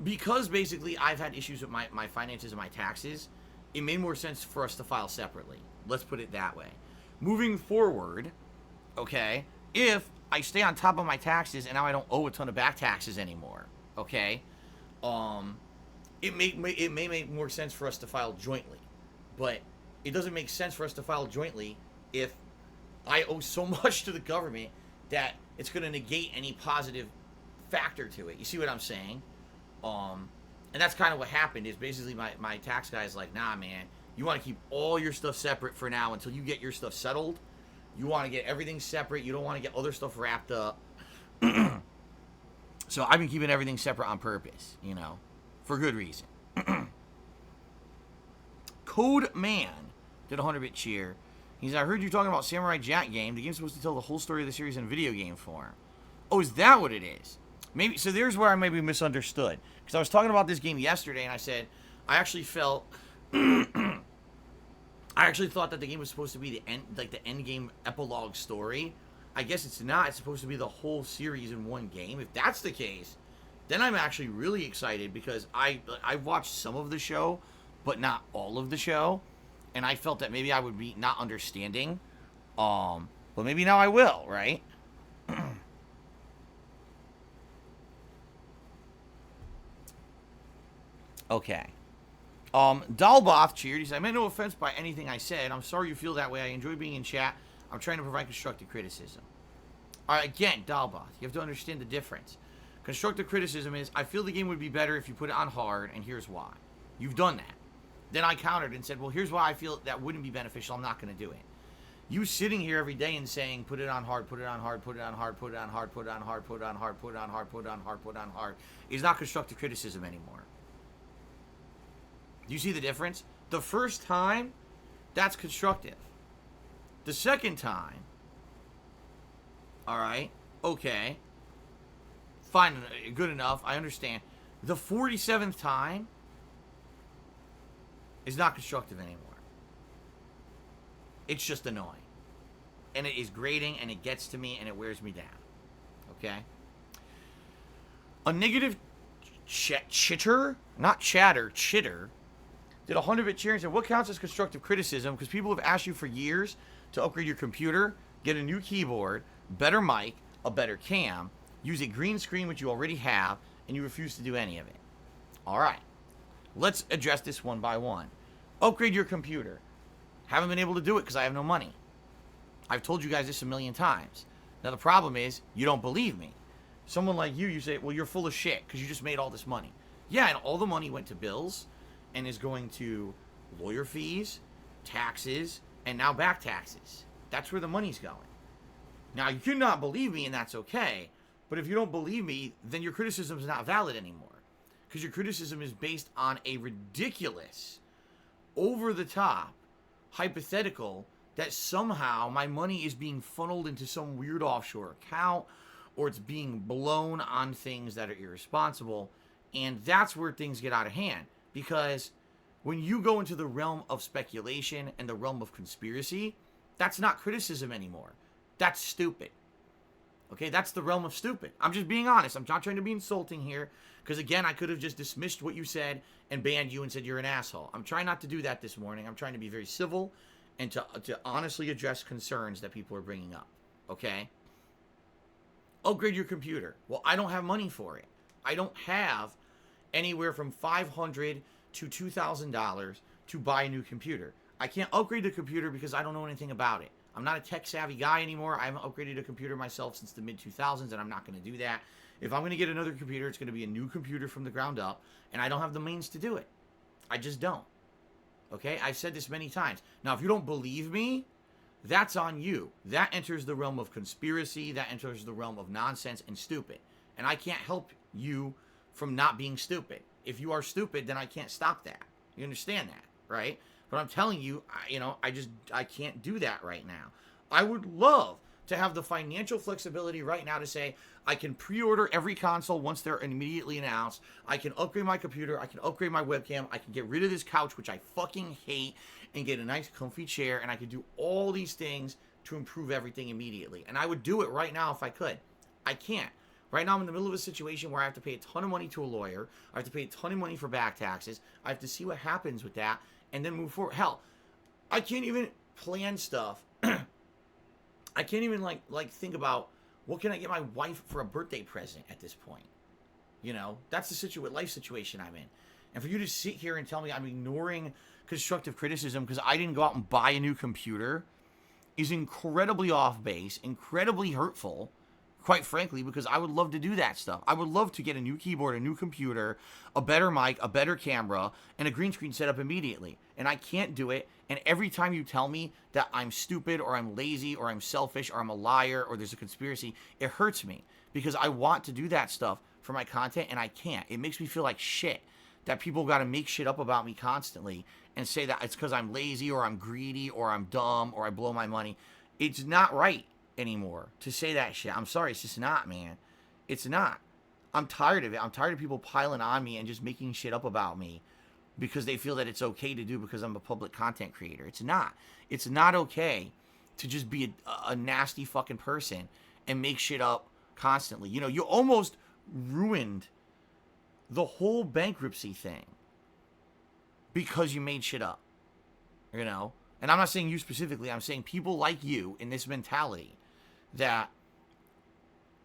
because basically I've had issues with my finances and my taxes, it made more sense for us to file separately. Let's put it that way. Moving forward, okay, if I stay on top of my taxes and now I don't owe a ton of back taxes anymore, okay, it may make more sense for us to file jointly. But it doesn't make sense for us to file jointly if I owe so much to the government that it's going to negate any positive factor to it. You see what I'm saying? And that's kind of what happened, is basically my tax guy is like, nah, man, you want to keep all your stuff separate for now until you get your stuff settled. You want to get everything separate. You don't want to get other stuff wrapped up. So I've been keeping everything separate on purpose, you know, for good reason. Code Man did a 100-bit cheer. He said, I heard you talking about Samurai Jack game. The game's supposed to tell the whole story of the series in video game form. Oh, is that what it is? Maybe. So there's where I maybe misunderstood. Because I was talking about this game yesterday, and I said, I actually felt... I actually thought that the game was supposed to be the end game epilogue story. I guess it's not. It's supposed to be the whole series in one game. If that's the case, then I'm actually really excited, because I watched some of the show, but not all of the show. And I felt that maybe I would be not understanding. But maybe now I will, right? Okay. Dalboth cheered. He said, I meant no offense by anything I said. I'm sorry you feel that way. I enjoy being in chat. I'm trying to provide constructive criticism. All right, again, Dalboth, you have to understand the difference. Constructive criticism is, I feel the game would be better if you put it on hard, and here's why. You've done that. Then I countered and said, well, here's why I feel that wouldn't be beneficial. I'm not going to do it. You sitting here every day and saying, put it on hard, put it on hard, put it on hard, put it on hard, put it on hard, put it on hard, put it on hard, put it on hard, put it on hard, is not constructive criticism anymore. Do you see the difference? The first time, that's constructive. The second time, all right, okay, fine, good enough, I understand. The 47th time is not constructive anymore. It's just annoying. And it is grating, and it gets to me, and it wears me down. Okay? A negative chitter, not chatter, chitter, did a 100-bit cheer and said, what counts as constructive criticism? Because people have asked you for years to upgrade your computer, get a new keyboard, better mic, a better cam, use a green screen, which you already have, and you refuse to do any of it. All right. Let's address this one by one. Upgrade your computer. Haven't been able to do it because I have no money. I've told you guys this a million times. Now, the problem is, you don't believe me. Someone like you say, well, you're full of shit because you just made all this money. Yeah, and all the money went to bills and is going to lawyer fees, taxes, and now back taxes. That's where the money's going. Now, you cannot believe me, and that's okay. But if you don't believe me, then your criticism is not valid anymore. Because your criticism is based on a ridiculous, over-the-top, hypothetical that somehow my money is being funneled into some weird offshore account, or it's being blown on things that are irresponsible. And that's where things get out of hand. Because when you go into the realm of speculation and the realm of conspiracy, that's not criticism anymore. That's stupid. Okay, that's the realm of stupid. I'm just being honest. I'm not trying to be insulting here. Because, again, I could have just dismissed what you said and banned you and said you're an asshole. I'm trying not to do that this morning. I'm trying to be very civil and to honestly address concerns that people are bringing up. Okay? Upgrade your computer. Well, I don't have money for it. I don't have anywhere from $500 to $2,000 to buy a new computer. I can't upgrade the computer because I don't know anything about it. I'm not a tech-savvy guy anymore. I haven't upgraded a computer myself since the mid-2000s, and I'm not going to do that. If I'm going to get another computer, it's going to be a new computer from the ground up, and I don't have the means to do it. I just don't. Okay? I've said this many times. Now, if you don't believe me, that's on you. That enters the realm of conspiracy. That enters the realm of nonsense and stupid. And I can't help you from not being stupid. If you are stupid, then I can't stop that. You understand that, right? But I'm telling you, I can't do that right now. I would love to have the financial flexibility right now to say, I can pre-order every console once they're immediately announced. I can upgrade my computer. I can upgrade my webcam. I can get rid of this couch, which I fucking hate, and get a nice comfy chair. And I could do all these things to improve everything immediately. And I would do it right now if I could. I can't. Right now I'm in the middle of a situation where I have to pay a ton of money to a lawyer. I have to pay a ton of money for back taxes. I have to see what happens with that and then move forward. Hell, I can't even plan stuff. I can't even like think about what can I get my wife for a birthday present at this point. You know, that's the life situation I'm in. And for you to sit here and tell me I'm ignoring constructive criticism because I didn't go out and buy a new computer is incredibly off base, incredibly hurtful. Quite frankly, because I would love to do that stuff. I would love to get a new keyboard, a new computer, a better mic, a better camera, and a green screen set up immediately. And I can't do it. And every time you tell me that I'm stupid or I'm lazy or I'm selfish or I'm a liar or there's a conspiracy, it hurts me. Because I want to do that stuff for my content and I can't. It makes me feel like shit that people got to make shit up about me constantly and say that it's because I'm lazy or I'm greedy or I'm dumb or I blow my money. It's not right anymore to say that shit. I'm sorry, it's just not, man. It's not. I'm tired of it. I'm tired of people piling on me and just making shit up about me because they feel that it's okay to do because I'm a public content creator. It's not. It's not okay to just be a nasty fucking person and make shit up constantly. You know, you almost ruined the whole bankruptcy thing because you made shit up. You know? And I'm not saying you specifically. I'm saying people like you in this mentality that,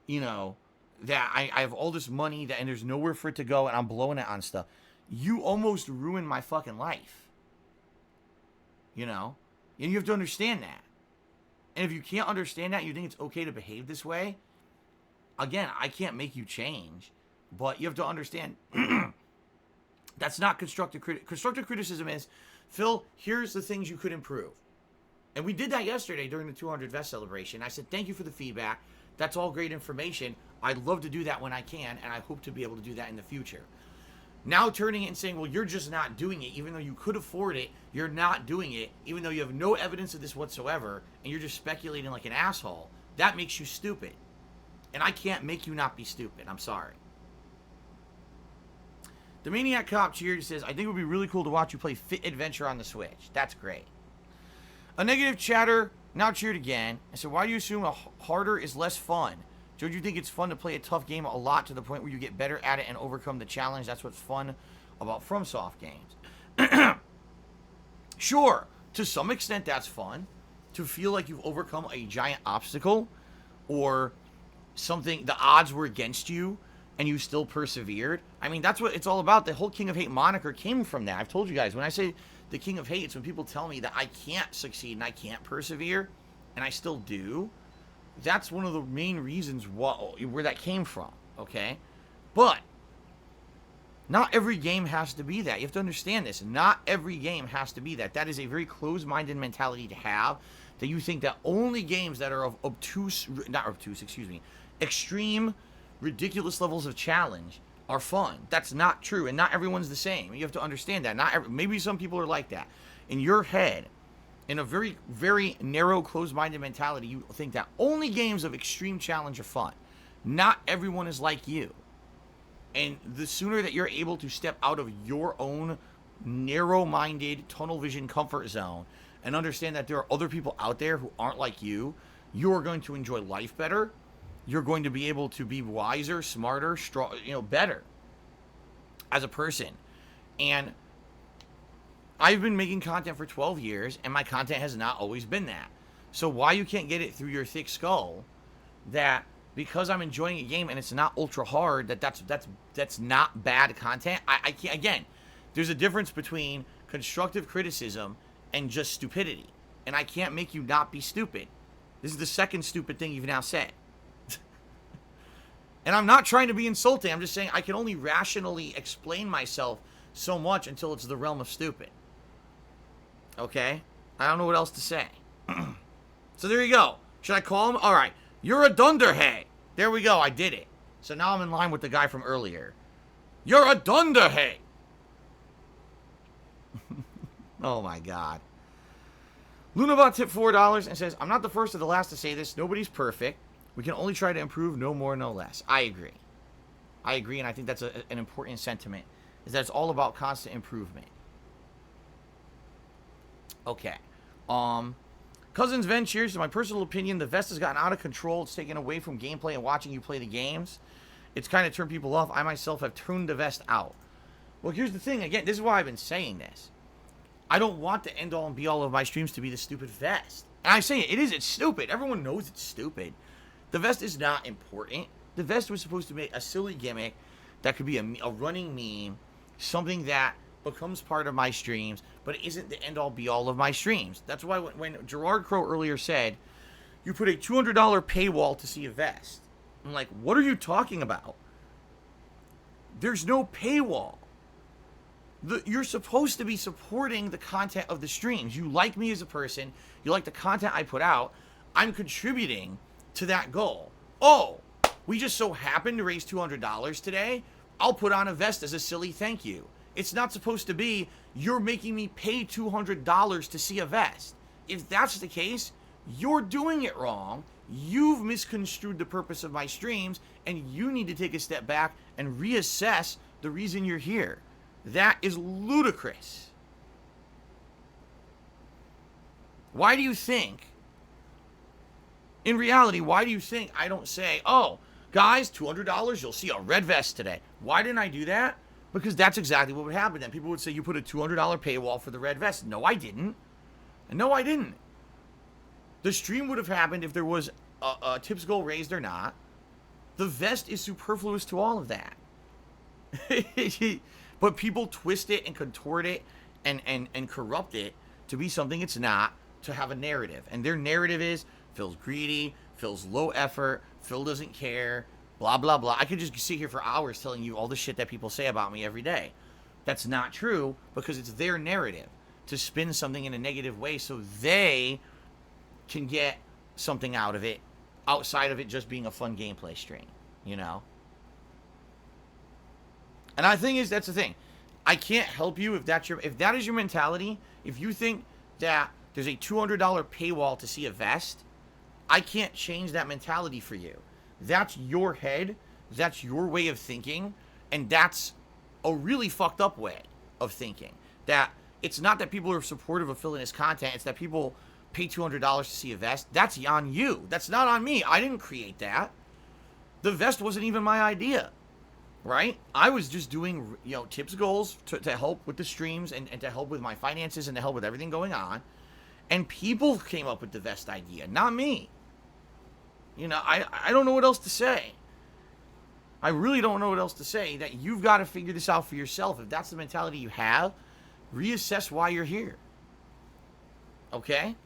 you know, that I have all this money and there's nowhere for it to go and I'm blowing it on stuff. You almost ruined my fucking life. You know? And you have to understand that. And if you can't understand that, you think it's okay to behave this way, again, I can't make you change. But you have to understand, that's not constructive criticism. Constructive criticism is, Phil, here's the things you could improve. And we did that yesterday during the 200 Vest celebration. I said, thank you for the feedback. That's all great information. I'd love to do that when I can, and I hope to be able to do that in the future. Now turning it and saying, well, you're just not doing it. Even though you could afford it, you're not doing it. Even though you have no evidence of this whatsoever, and you're just speculating like an asshole. That makes you stupid. And I can't make you not be stupid. I'm sorry. The Maniac Cop cheered, says, I think it would be really cool to watch you play Fit Adventure on the Switch. That's great. A negative chatter now cheered again. I said, why do you assume harder is less fun? Don't you think it's fun to play a tough game a lot to the point where you get better at it and overcome the challenge? That's what's fun about FromSoft games. Sure, to some extent that's fun. To feel like you've overcome a giant obstacle or something, the odds were against you and you still persevered. I mean, that's what it's all about. The whole King of Hate moniker came from that. I've told you guys, when I say the King of Hate, it's when people tell me that I can't succeed and I can't persevere, and I still do. That's one of the main reasons where that came from, okay? But not every game has to be that. You have to understand this. Not every game has to be that. That is a very closed-minded mentality to have, that you think that only games that are of extreme, ridiculous levels of challenge are fun. That's not true, and not everyone's the same. You have to understand that. Maybe some people are like that. In your head, in a very, very narrow, closed-minded mentality, you think that only games of extreme challenge are fun. Not everyone is like you. And the sooner that you're able to step out of your own narrow-minded, tunnel vision comfort zone and understand that there are other people out there who aren't like you, you're going to enjoy life better. You're going to be able to be wiser, smarter, strong, better as a person. And I've been making content for 12 years, and my content has not always been that. So why you can't get it through your thick skull that because I'm enjoying a game and it's not ultra hard, that's not bad content. I can't, again, there's a difference between constructive criticism and just stupidity. And I can't make you not be stupid. This is the second stupid thing you've now said. And I'm not trying to be insulting. I'm just saying I can only rationally explain myself so much until it's the realm of stupid. Okay? I don't know what else to say. So there you go. Should I call him? All right. You're a dunderhead. There we go. I did it. So now I'm in line with the guy from earlier. You're a dunderhead. Oh my God. Lunabot tipped $4 and says, I'm not the first or the last to say this. Nobody's perfect. We can only try to improve, no more, no less. I agree. I agree, and I think that's an important sentiment, is that it's all about constant improvement. Okay. Cousins Ventures, in my personal opinion, the vest has gotten out of control. It's taken away from gameplay and watching you play the games. It's kind of turned people off. I myself have turned the vest out. Well, here's the thing. Again, this is why I've been saying this. I don't want the end-all and be-all of my streams to be the stupid vest. And I say it is. It's stupid. Everyone knows it's stupid. The vest is not important. The vest was supposed to be a silly gimmick that could be a running meme, something that becomes part of my streams, but it isn't the end-all be-all of my streams. That's why when Gerard Crow earlier said, you put a $200 paywall to see a vest. I'm like, what are you talking about? There's no paywall. You're supposed to be supporting the content of the streams. You like me as a person. You like the content I put out. I'm contributing to that goal. Oh, we just so happened to raise $200 today. I'll put on a vest as a silly thank you. It's not supposed to be, you're making me pay $200 to see a vest. If that's the case, you're doing it wrong. You've misconstrued the purpose of my streams, and you need to take a step back and reassess the reason you're here. That is ludicrous. Why do you think, in reality, why do you think I don't say, oh, guys, $200, you'll see a red vest today? Why didn't I do that? Because that's exactly what would happen then. People would say, you put a $200 paywall for the red vest. No, I didn't. No, I didn't. The stream would have happened if there was a tips goal raised or not. The vest is superfluous to all of that. But people twist it and contort it and corrupt it to be something it's not, to have a narrative. And their narrative is, Phil's greedy, Phil's low effort, Phil doesn't care, blah, blah, blah. I could just sit here for hours telling you all the shit that people say about me every day. That's not true, because it's their narrative to spin something in a negative way so they can get something out of it outside of it just being a fun gameplay stream, you know? And I think that's the thing. I can't help you if that is your mentality. If you think that there's a $200 paywall to see a vest, I can't change that mentality for you. That's your head. That's your way of thinking. And that's a really fucked up way of thinking. That it's not that people are supportive of Phil and his content. It's that people pay $200 to see a vest. That's on you. That's not on me. I didn't create that. The vest wasn't even my idea. Right? I was just doing, tips goals to help with the streams and to help with my finances and to help with everything going on. And people came up with the vest idea, not me. I don't know what else to say. I really don't know what else to say. That you've got to figure this out for yourself. If that's the mentality you have, reassess why you're here. Okay?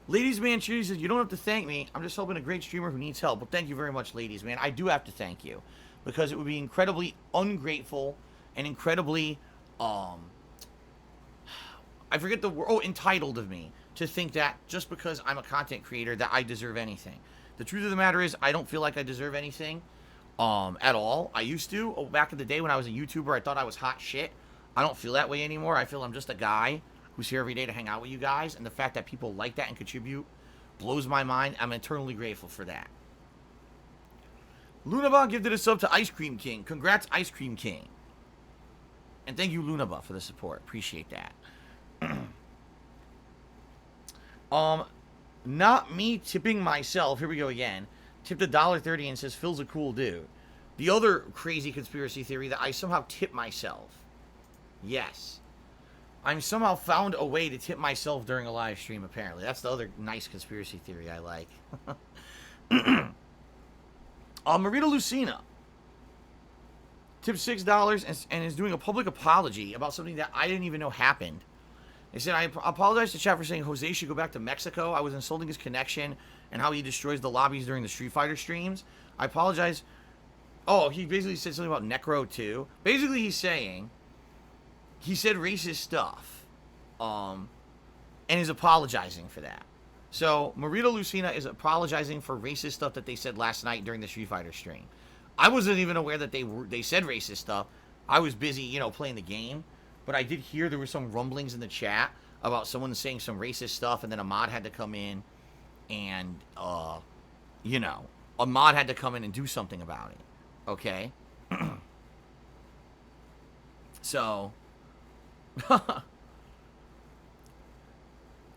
Ladies Man Cheers says, you don't have to thank me. I'm just helping a great streamer who needs help. Well, thank you very much, Ladies Man. I do have to thank you. Because it would be incredibly ungrateful and incredibly, I forget the word, entitled of me to think that just because I'm a content creator that I deserve anything. The truth of the matter is, I don't feel like I deserve anything at all. I used to. Back in the day when I was a YouTuber, I thought I was hot shit. I don't feel that way anymore. I feel I'm just a guy who's here every day to hang out with you guys. And the fact that people like that and contribute blows my mind. I'm eternally grateful for that. Lunaba gifted a sub to Ice Cream King. Congrats, Ice Cream King. And thank you, Lunaba, for the support. Appreciate that. Not me tipping myself. Here we go again. Tipped $1.30 and says Phil's a cool dude. The other crazy conspiracy theory that I somehow tip myself. Yes. I'm somehow found a way to tip myself during a live stream, apparently. That's the other nice conspiracy theory I like. Marita Lucina tipped $6 and is doing a public apology about something that I didn't even know happened. They said, I apologize to chat for saying Jose should go back to Mexico. I was insulting his connection and how he destroys the lobbies during the Street Fighter streams. I apologize. Oh, he basically said something about Necro too. Basically, he said racist stuff, and is apologizing for that. So, Marita Lucina is apologizing for racist stuff that they said last night during the Street Fighter stream. I wasn't even aware that they said racist stuff. I was busy, playing the game. But I did hear there were some rumblings in the chat about someone saying some racist stuff, and then Ahmad had to come in and, Ahmad had to come in and do something about it. Okay? So, I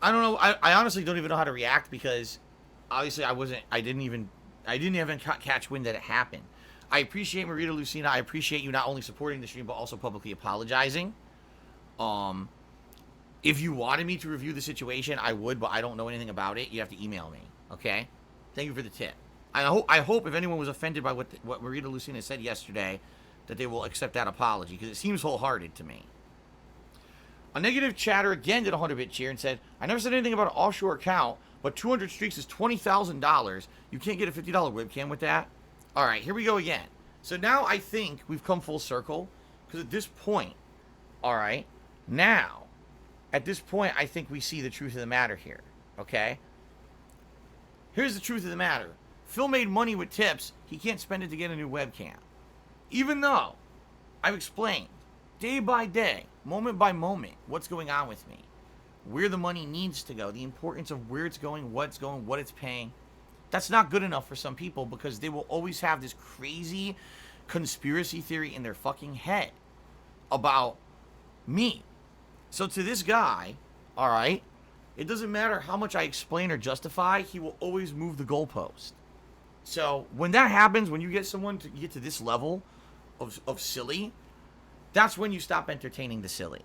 don't know. I honestly don't even know how to react because obviously I didn't even catch wind that it happened. I appreciate Marita Lucina. I appreciate you not only supporting the stream but also publicly apologizing. If you wanted me to review the situation, I would, but I don't know anything about it. You have to email me. Okay? Thank you for the tip. I hope if anyone was offended by what Marita Lucina said yesterday, that they will accept that apology because it seems wholehearted to me. A negative chatter again did a 100-bit cheer and said, I never said anything about an offshore account, but 200 streaks is $20,000. You can't get a $50 webcam with that? All right, here we go again. So now I think we've come full circle because at this point, all right, now, at this point, I think we see the truth of the matter here, okay? Here's the truth of the matter. Phil made money with tips. He can't spend it to get a new webcam. Even though I've explained day by day, moment by moment, what's going on with me, where the money needs to go, the importance of where it's going, what it's paying. That's not good enough for some people because they will always have this crazy conspiracy theory in their fucking head about me. So to this guy, all right, it doesn't matter how much I explain or justify, he will always move the goalpost. So when that happens, when you get someone to get to this level of silly, that's when you stop entertaining the silly.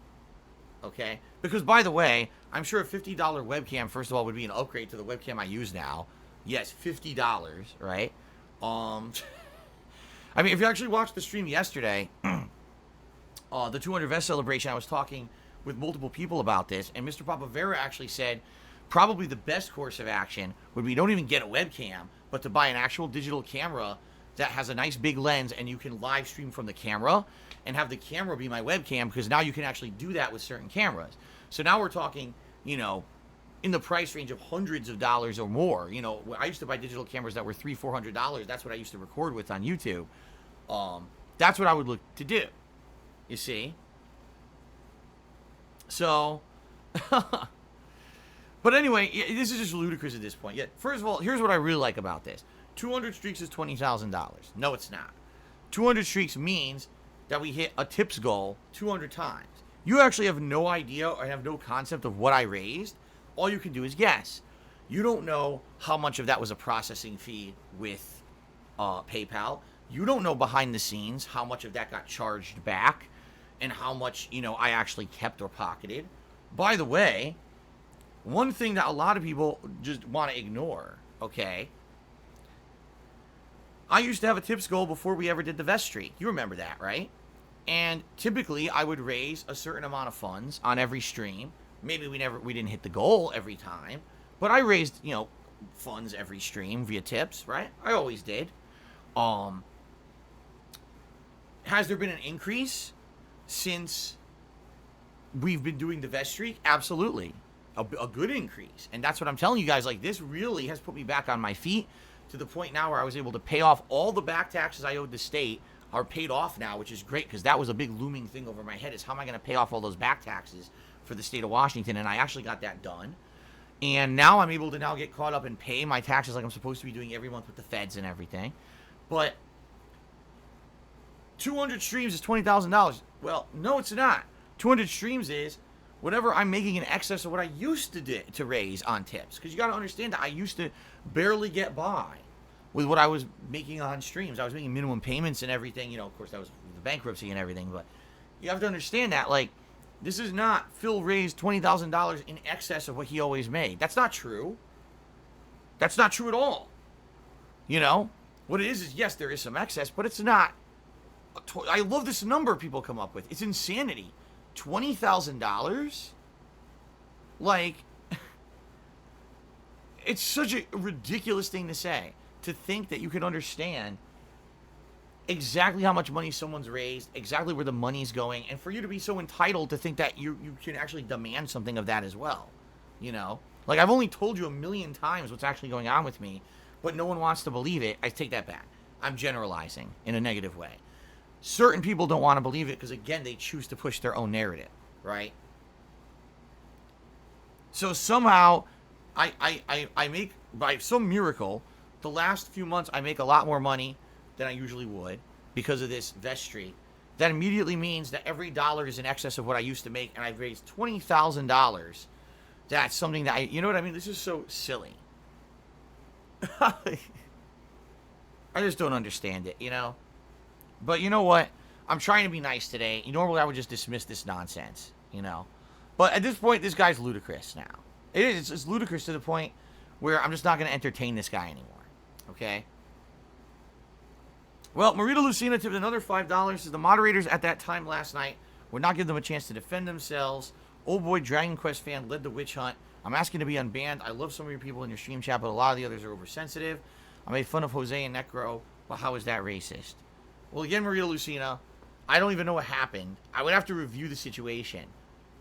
Okay? Because by the way, I'm sure a $50 webcam, first of all, would be an upgrade to the webcam I use now. Yes, $50, right? I mean, if you actually watched the stream yesterday, the 200 vest celebration, I was talking with multiple people about this, and Mr. Papavera actually said probably the best course of action would be don't even get a webcam, but to buy an actual digital camera that has a nice big lens and you can live stream from the camera and have the camera be my webcam because now you can actually do that with certain cameras. So now we're talking, in the price range of hundreds of dollars or more. I used to buy digital cameras that were $300-$400. That's what I used to record with on YouTube. That's what I would look to do. You see? So, but anyway, this is just ludicrous at this point. Yet, first of all, here's what I really like about this. 200 streaks is $20,000. No, it's not. 200 streaks means that we hit a tips goal 200 times. You actually have no idea or have no concept of what I raised. All you can do is guess. You don't know how much of that was a processing fee with PayPal. You don't know behind the scenes how much of that got charged back and how much, I actually kept or pocketed. By the way, one thing that a lot of people just want to ignore, okay? I used to have a tips goal before we ever did the vest streak. You remember that, right? And typically, I would raise a certain amount of funds on every stream. Maybe we didn't hit the goal every time, but I raised, funds every stream via tips, right? I always did. Has there been an increase since we've been doing the vest streak? Absolutely. A good increase. And that's what I'm telling you guys. Like, this really has put me back on my feet to the point now where I was able to pay off all the back taxes I owed the state are paid off now, which is great because that was a big looming thing over my head is how am I going to pay off all those back taxes for the state of Washington? And I actually got that done. And now I'm able to now get caught up and pay my taxes like I'm supposed to be doing every month with the feds and everything. But 200 streams is $20,000. Well, no, it's not. 200 streams is whatever I'm making in excess of what I used to raise on tips. Because you got to understand that I used to barely get by with what I was making on streams. I was making minimum payments and everything. Of course, that was the bankruptcy and everything. But you have to understand that, like, this is not Phil raised $20,000 in excess of what he always made. That's not true. That's not true at all. You know? What it is, yes, there is some excess, but it's not. I love this number people come up with. It's insanity. $20,000? Like, it's such a ridiculous thing to say. To think that you can understand exactly how much money someone's raised, exactly where the money's going, and for you to be so entitled to think that you can actually demand something of that as well. You know? Like, I've only told you a million times what's actually going on with me, but no one wants to believe it. I take that back. I'm generalizing in a negative way. Certain people don't want to believe it because, again, they choose to push their own narrative, right? So somehow, I make, by some miracle, the last few months, I make a lot more money than I usually would because of this vestry. That immediately means that every dollar is in excess of what I used to make, and I've raised $20,000. That's something that you know what I mean? This is so silly. I just don't understand it, you know? But you know what? I'm trying to be nice today. Normally I would just dismiss this nonsense, you know? But at this point, this guy's ludicrous now. It is. It's ludicrous to the point where I'm just not going to entertain this guy anymore. Okay? Well, Marita Lucina tipped another $5. Says the moderators at that time last night would not give them a chance to defend themselves. Old boy Dragon Quest fan led the witch hunt. I'm asking to be unbanned. I love some of your people in your stream chat, but a lot of the others are oversensitive. I made fun of Jose and Necro. Well, how is that racist? Well, again, Marita Lucina, I don't even know what happened. I would have to review the situation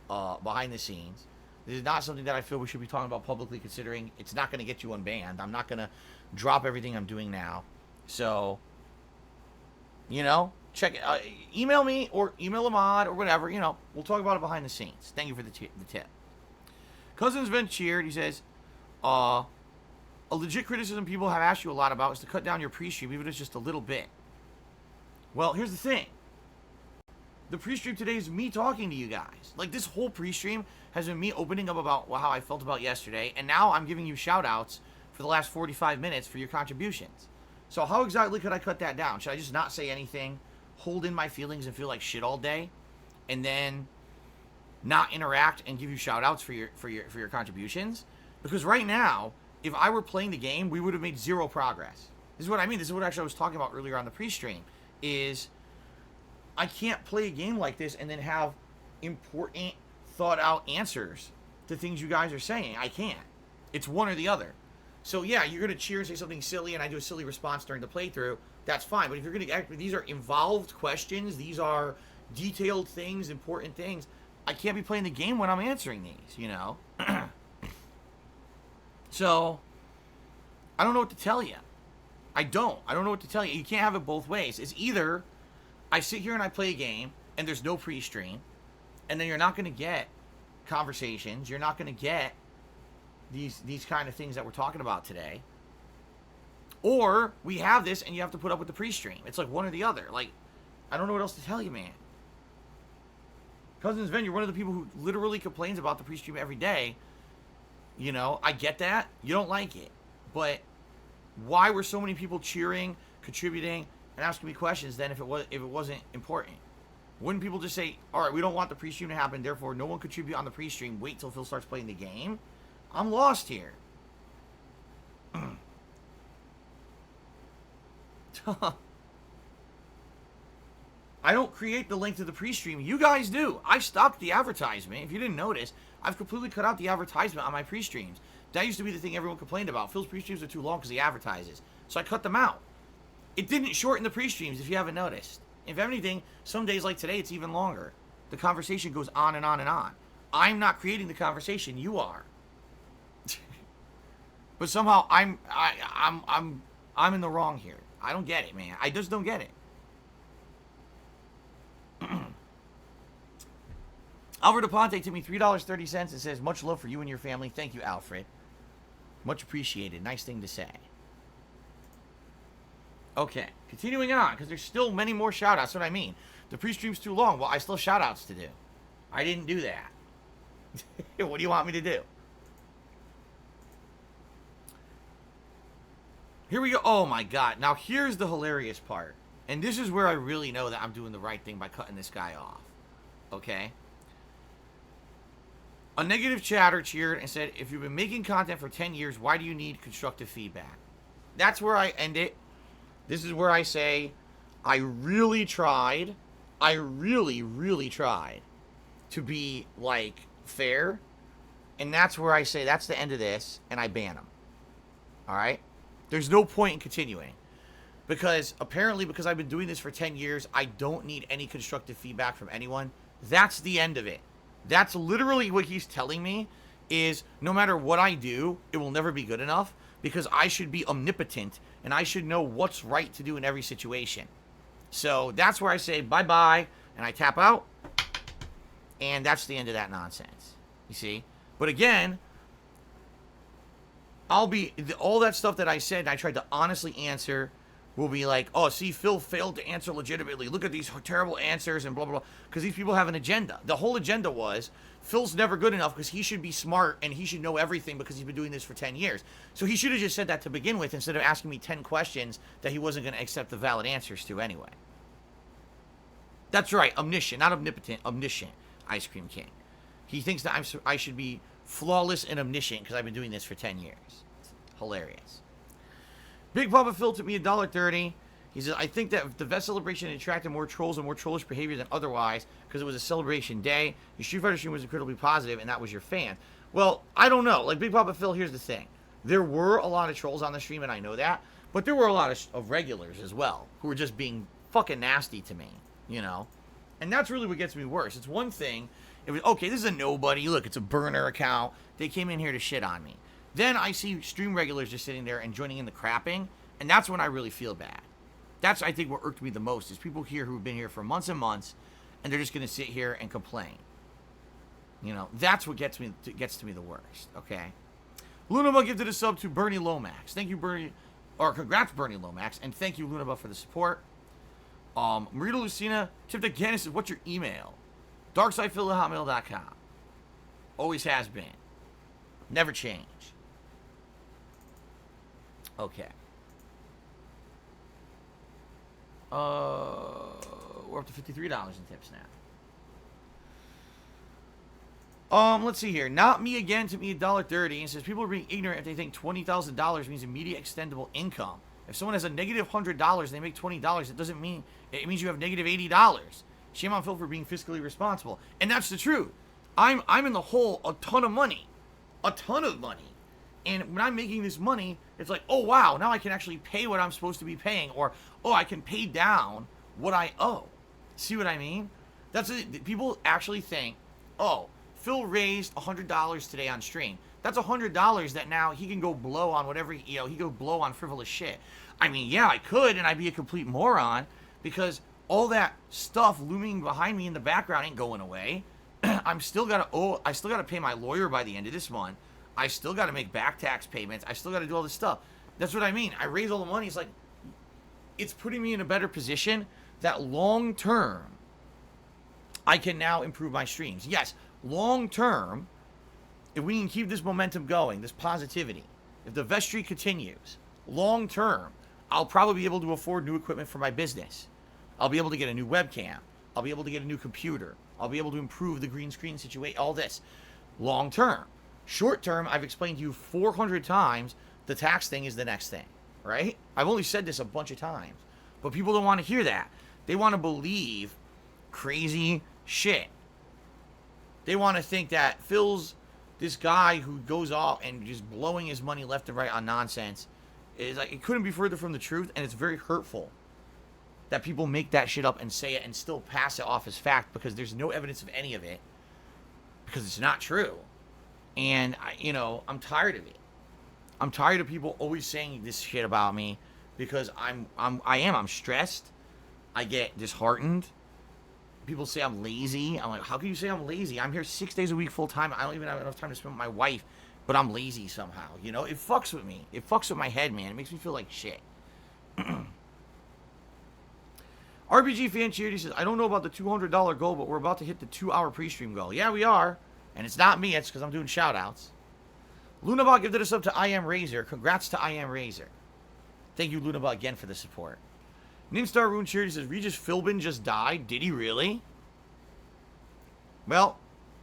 behind the scenes. This is not something that I feel we should be talking about publicly, considering it's not going to get you unbanned. I'm not going to drop everything I'm doing now. So, you know, check it. Email me or email Ahmad or whatever. You know, we'll talk about it behind the scenes. Thank you for the tip. Cousin's been cheered. He says, a legit criticism people have asked you a lot about is to cut down your pre-stream, even if it's just a little bit. Well, here's the thing. The pre-stream today is me talking to you guys. Like, this whole pre-stream has been me opening up about how I felt about yesterday, and now I'm giving you shout-outs for the last 45 minutes for your contributions. So how exactly could I cut that down? Should I just not say anything, hold in my feelings and feel like shit all day, and then not interact and give you shout-outs for your contributions? Because right now, if I were playing the game, we would have made zero progress. This is what I mean. This is what actually I was talking about earlier on the pre-stream, is I can't play a game like this and then have important, thought-out answers to things you guys are saying. I can't. It's one or the other. So, yeah, you're going to cheer and say something silly, and I do a silly response during the playthrough. That's fine. But if you're going to... These are involved questions. These are detailed things, important things. I can't be playing the game when I'm answering these, you know? So, I don't know what to tell you. I don't know what to tell you. You can't have it both ways. It's either I sit here and I play a game, and there's no pre-stream, and then you're not going to get conversations. You're not going to get these kind of things that we're talking about today. Or we have this, and you have to put up with the pre-stream. It's like one or the other. Like, I don't know what else to tell you, man. Cousins Ven, you're one of the people who literally complains about the pre-stream every day. You know, I get that. You don't like it. But why were so many people cheering, contributing, and asking me questions then if it wasn't important? Wouldn't people just say, all right, we don't want the pre-stream to happen, therefore no one contribute on the pre-stream, wait till Phil starts playing the game? I'm lost here. I don't create the link to the pre-stream. You guys do. I stopped the advertisement. If you didn't notice, I've completely cut out the advertisement on my pre-streams. That used to be the thing everyone complained about. Phil's pre-streams are too long because he advertises. So I cut them out. It didn't shorten the pre-streams, if you haven't noticed. If anything, some days like today, it's even longer. The conversation goes on and on and on. I'm not creating the conversation. You are. But somehow I'm in the wrong here. I don't get it, man. I just don't get it. Alfred Aponte tipped me $3.30 and says, much love for you and your family. Thank you, Alfred. Much appreciated. Nice thing to say. Okay, continuing on, because there's still many more shout-outs. That's what I mean. The pre-stream's too long. Well, I still have shout-outs to do. I didn't do that. What do you want me to do? Here we go. Oh, my God. Now, here's the hilarious part. And this is where I really know that I'm doing the right thing by cutting this guy off. Okay? A negative chatter cheered and said, if you've been making content for 10 years, why do you need constructive feedback? that's where I end it. This is where I say, I really tried. I really, really tried to be, like, fair. And that's where I say, that's the end of this, and I ban him. Alright? There's no point in continuing. Because, apparently, because I've been doing this for 10 years, I don't need any constructive feedback from anyone. That's the end of it. That's literally what he's telling me, is no matter what I do, it will never be good enough, because I should be omnipotent, and I should know what's right to do in every situation. So, that's where I say bye-bye, and I tap out, and that's the end of that nonsense. You see? But again, all that stuff that I said and I tried to honestly answer will be like, oh, see, Phil failed to answer legitimately. Look at these terrible answers and blah, blah, blah. Because these people have an agenda. The whole agenda was, Phil's never good enough because he should be smart and he should know everything because he's been doing this for 10 years. So he should have just said that to begin with instead of asking me 10 questions that he wasn't going to accept the valid answers to anyway. That's right, omniscient, not omnipotent, omniscient, Ice Cream King. He thinks that I should be flawless and omniscient because I've been doing this for 10 years. It's hilarious. Big Papa Phil took me $1.30. He says, I think that the Vest celebration attracted more trolls and more trollish behavior than otherwise because it was a celebration day. Your Street Fighter stream was incredibly positive, and that was your fan. Well, I don't know. Like, Big Papa Phil, here's the thing. There were a lot of trolls on the stream, and I know that. But there were a lot of regulars as well who were just being fucking nasty to me, you know? And that's really what gets me worse. It's one thing. It was, okay, this is a nobody. Look, it's a burner account. They came in here to shit on me. Then I see stream regulars just sitting there and joining in the crapping, and that's when I really feel bad. That's, I think, what irked me the most, is people here who've been here for months and months, and they're just going to sit here and complain. You know, that's what gets to me the worst, okay? Lunaba gifted a sub to Bernie Lomax. Thank you, Bernie, or congrats, Bernie Lomax, and thank you, Lunaba, for the support. Marita Lucina tipped again and says, what's your email? darksidephil@hotmail.com. Always has been. Never change. Okay. We're up to $53 in tips now. Let's see here. Not me again to me $1.30. And says people are being ignorant if they think $20,000 means immediate extendable income. If someone has a negative $100 and they make $20, it doesn't mean it means you have negative $80. Shame on Phil for being fiscally responsible. And that's the truth. I'm in the hole a ton of money. A ton of money. And when I'm making this money, it's like, oh wow, now I can actually pay what I'm supposed to be paying, or oh, I can pay down what I owe. See what I mean? That's it. People actually think, oh, Phil raised $100 today on stream. That's $100 that now he can go blow on whatever, he can go blow on frivolous shit. I mean, yeah, I could, and I'd be a complete moron, because all that stuff looming behind me in the background ain't going away. I still gotta pay my lawyer by the end of this month. I still gotta make back tax payments. I still gotta do all this stuff. That's what I mean. I raise all the money. It's like, it's putting me in a better position that long term, I can now improve my streams. Yes, long term, if we can keep this momentum going, this positivity, if the Vest streak continues, long term, I'll probably be able to afford new equipment for my business. I'll be able to get a new webcam. I'll be able to get a new computer. I'll be able to improve the green screen situation, all this. Long term. Short term, I've explained to you 400 times, the tax thing is the next thing, right? I've only said this a bunch of times, but people don't want to hear that. They want to believe crazy shit. They want to think that Phil's this guy who goes off and just blowing his money left and right on nonsense. Is like, it couldn't be further from the truth, and it's very hurtful that people make that shit up and say it and still pass it off as fact because there's no evidence of any of it, because it's not true. And I'm tired of it. I'm tired of people always saying this shit about me, because I'm stressed. I get disheartened. People say I'm lazy. I'm like, how can you say I'm lazy? I'm here 6 days a week full time. I don't even have enough time to spend with my wife, but I'm lazy somehow. It fucks with me. It fucks with my head, man. It makes me feel like shit. RPG Fan Charity says, I don't know about the $200 goal, but we're about to hit the 2-hour pre-stream goal. Yeah, we are. And it's not me. It's because I'm doing shout-outs. Lunabot gifted us up to I Am Razor. Congrats to I Am Razor. Thank you, Lunabot, again for the support. Nimstar Rune Charity says, Regis Philbin just died. Did he really? Well,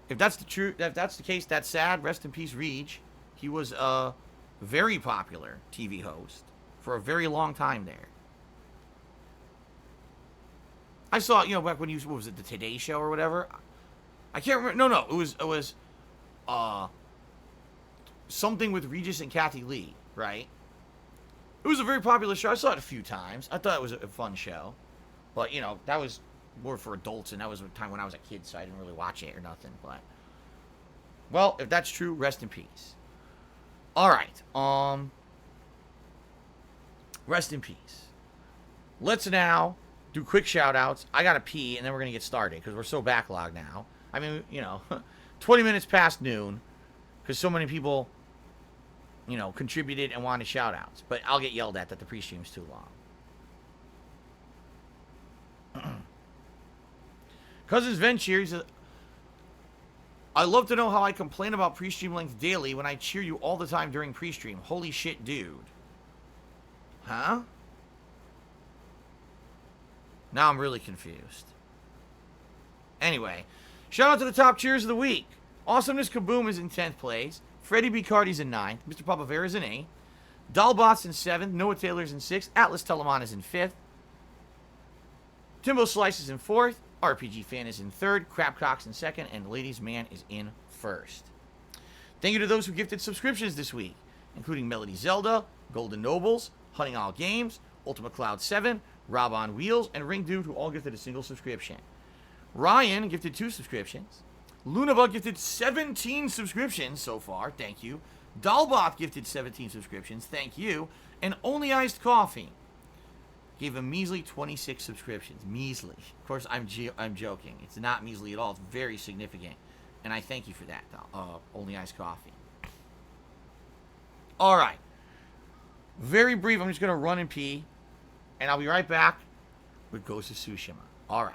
if that's the truth, if that's the case, that's sad. Rest in peace, Reg. He was a very popular TV host for a very long time there. I saw, you know, back when you, what was it, the Today Show or whatever? I can't remember. No, it was something with Regis and Kathy Lee, right? It was a very popular show. I saw it a few times. I thought it was a fun show. But, you know, that was more for adults, and that was a time when I was a kid, so I didn't really watch it or nothing. But, well, if that's true, rest in peace. All right. Rest in peace. Let's now do quick shout-outs. I got to pee, and then we're going to get started, because we're so backlogged now. I mean, you know, 20 minutes past noon, because so many people, you know, contributed and wanted shout-outs. But I'll get yelled at that the pre-stream's too long. Cousins Venture, he says, I love to know how I complain about pre-stream length daily when I cheer you all the time during pre-stream. Holy shit, dude. Huh? Now I'm really confused. Anyway, shout out to the top cheers of the week. Awesomeness Kaboom is in 10th place. Freddie B. Cardi's in 9th. Mr. Papavera's in 8th. Dalbot's in 7th. Noah Taylor's in 6th. Atlas Telemann is in 5th. Timbo Slice is in 4th. RPG Fan is in 3rd. Crapcock's in 2nd. And Ladies Man is in 1st. Thank you to those who gifted subscriptions this week, including Melody Zelda, Golden Nobles, Hunting All Games, Ultima Cloud 7, Rob on Wheels, and Ring Dude, who all gifted a single subscription. Ryan gifted 2 subscriptions. Lunabug gifted 17 subscriptions so far. Thank you. Dalbot gifted 17 subscriptions. Thank you. And Only Iced Coffee gave a measly 26 subscriptions. Measly. Of course, I'm joking. It's not measly at all. It's very significant. And I thank you for that, Only Iced Coffee. All right. Very brief. I'm just going to run and pee. And I'll be right back with Ghost of Tsushima. All right.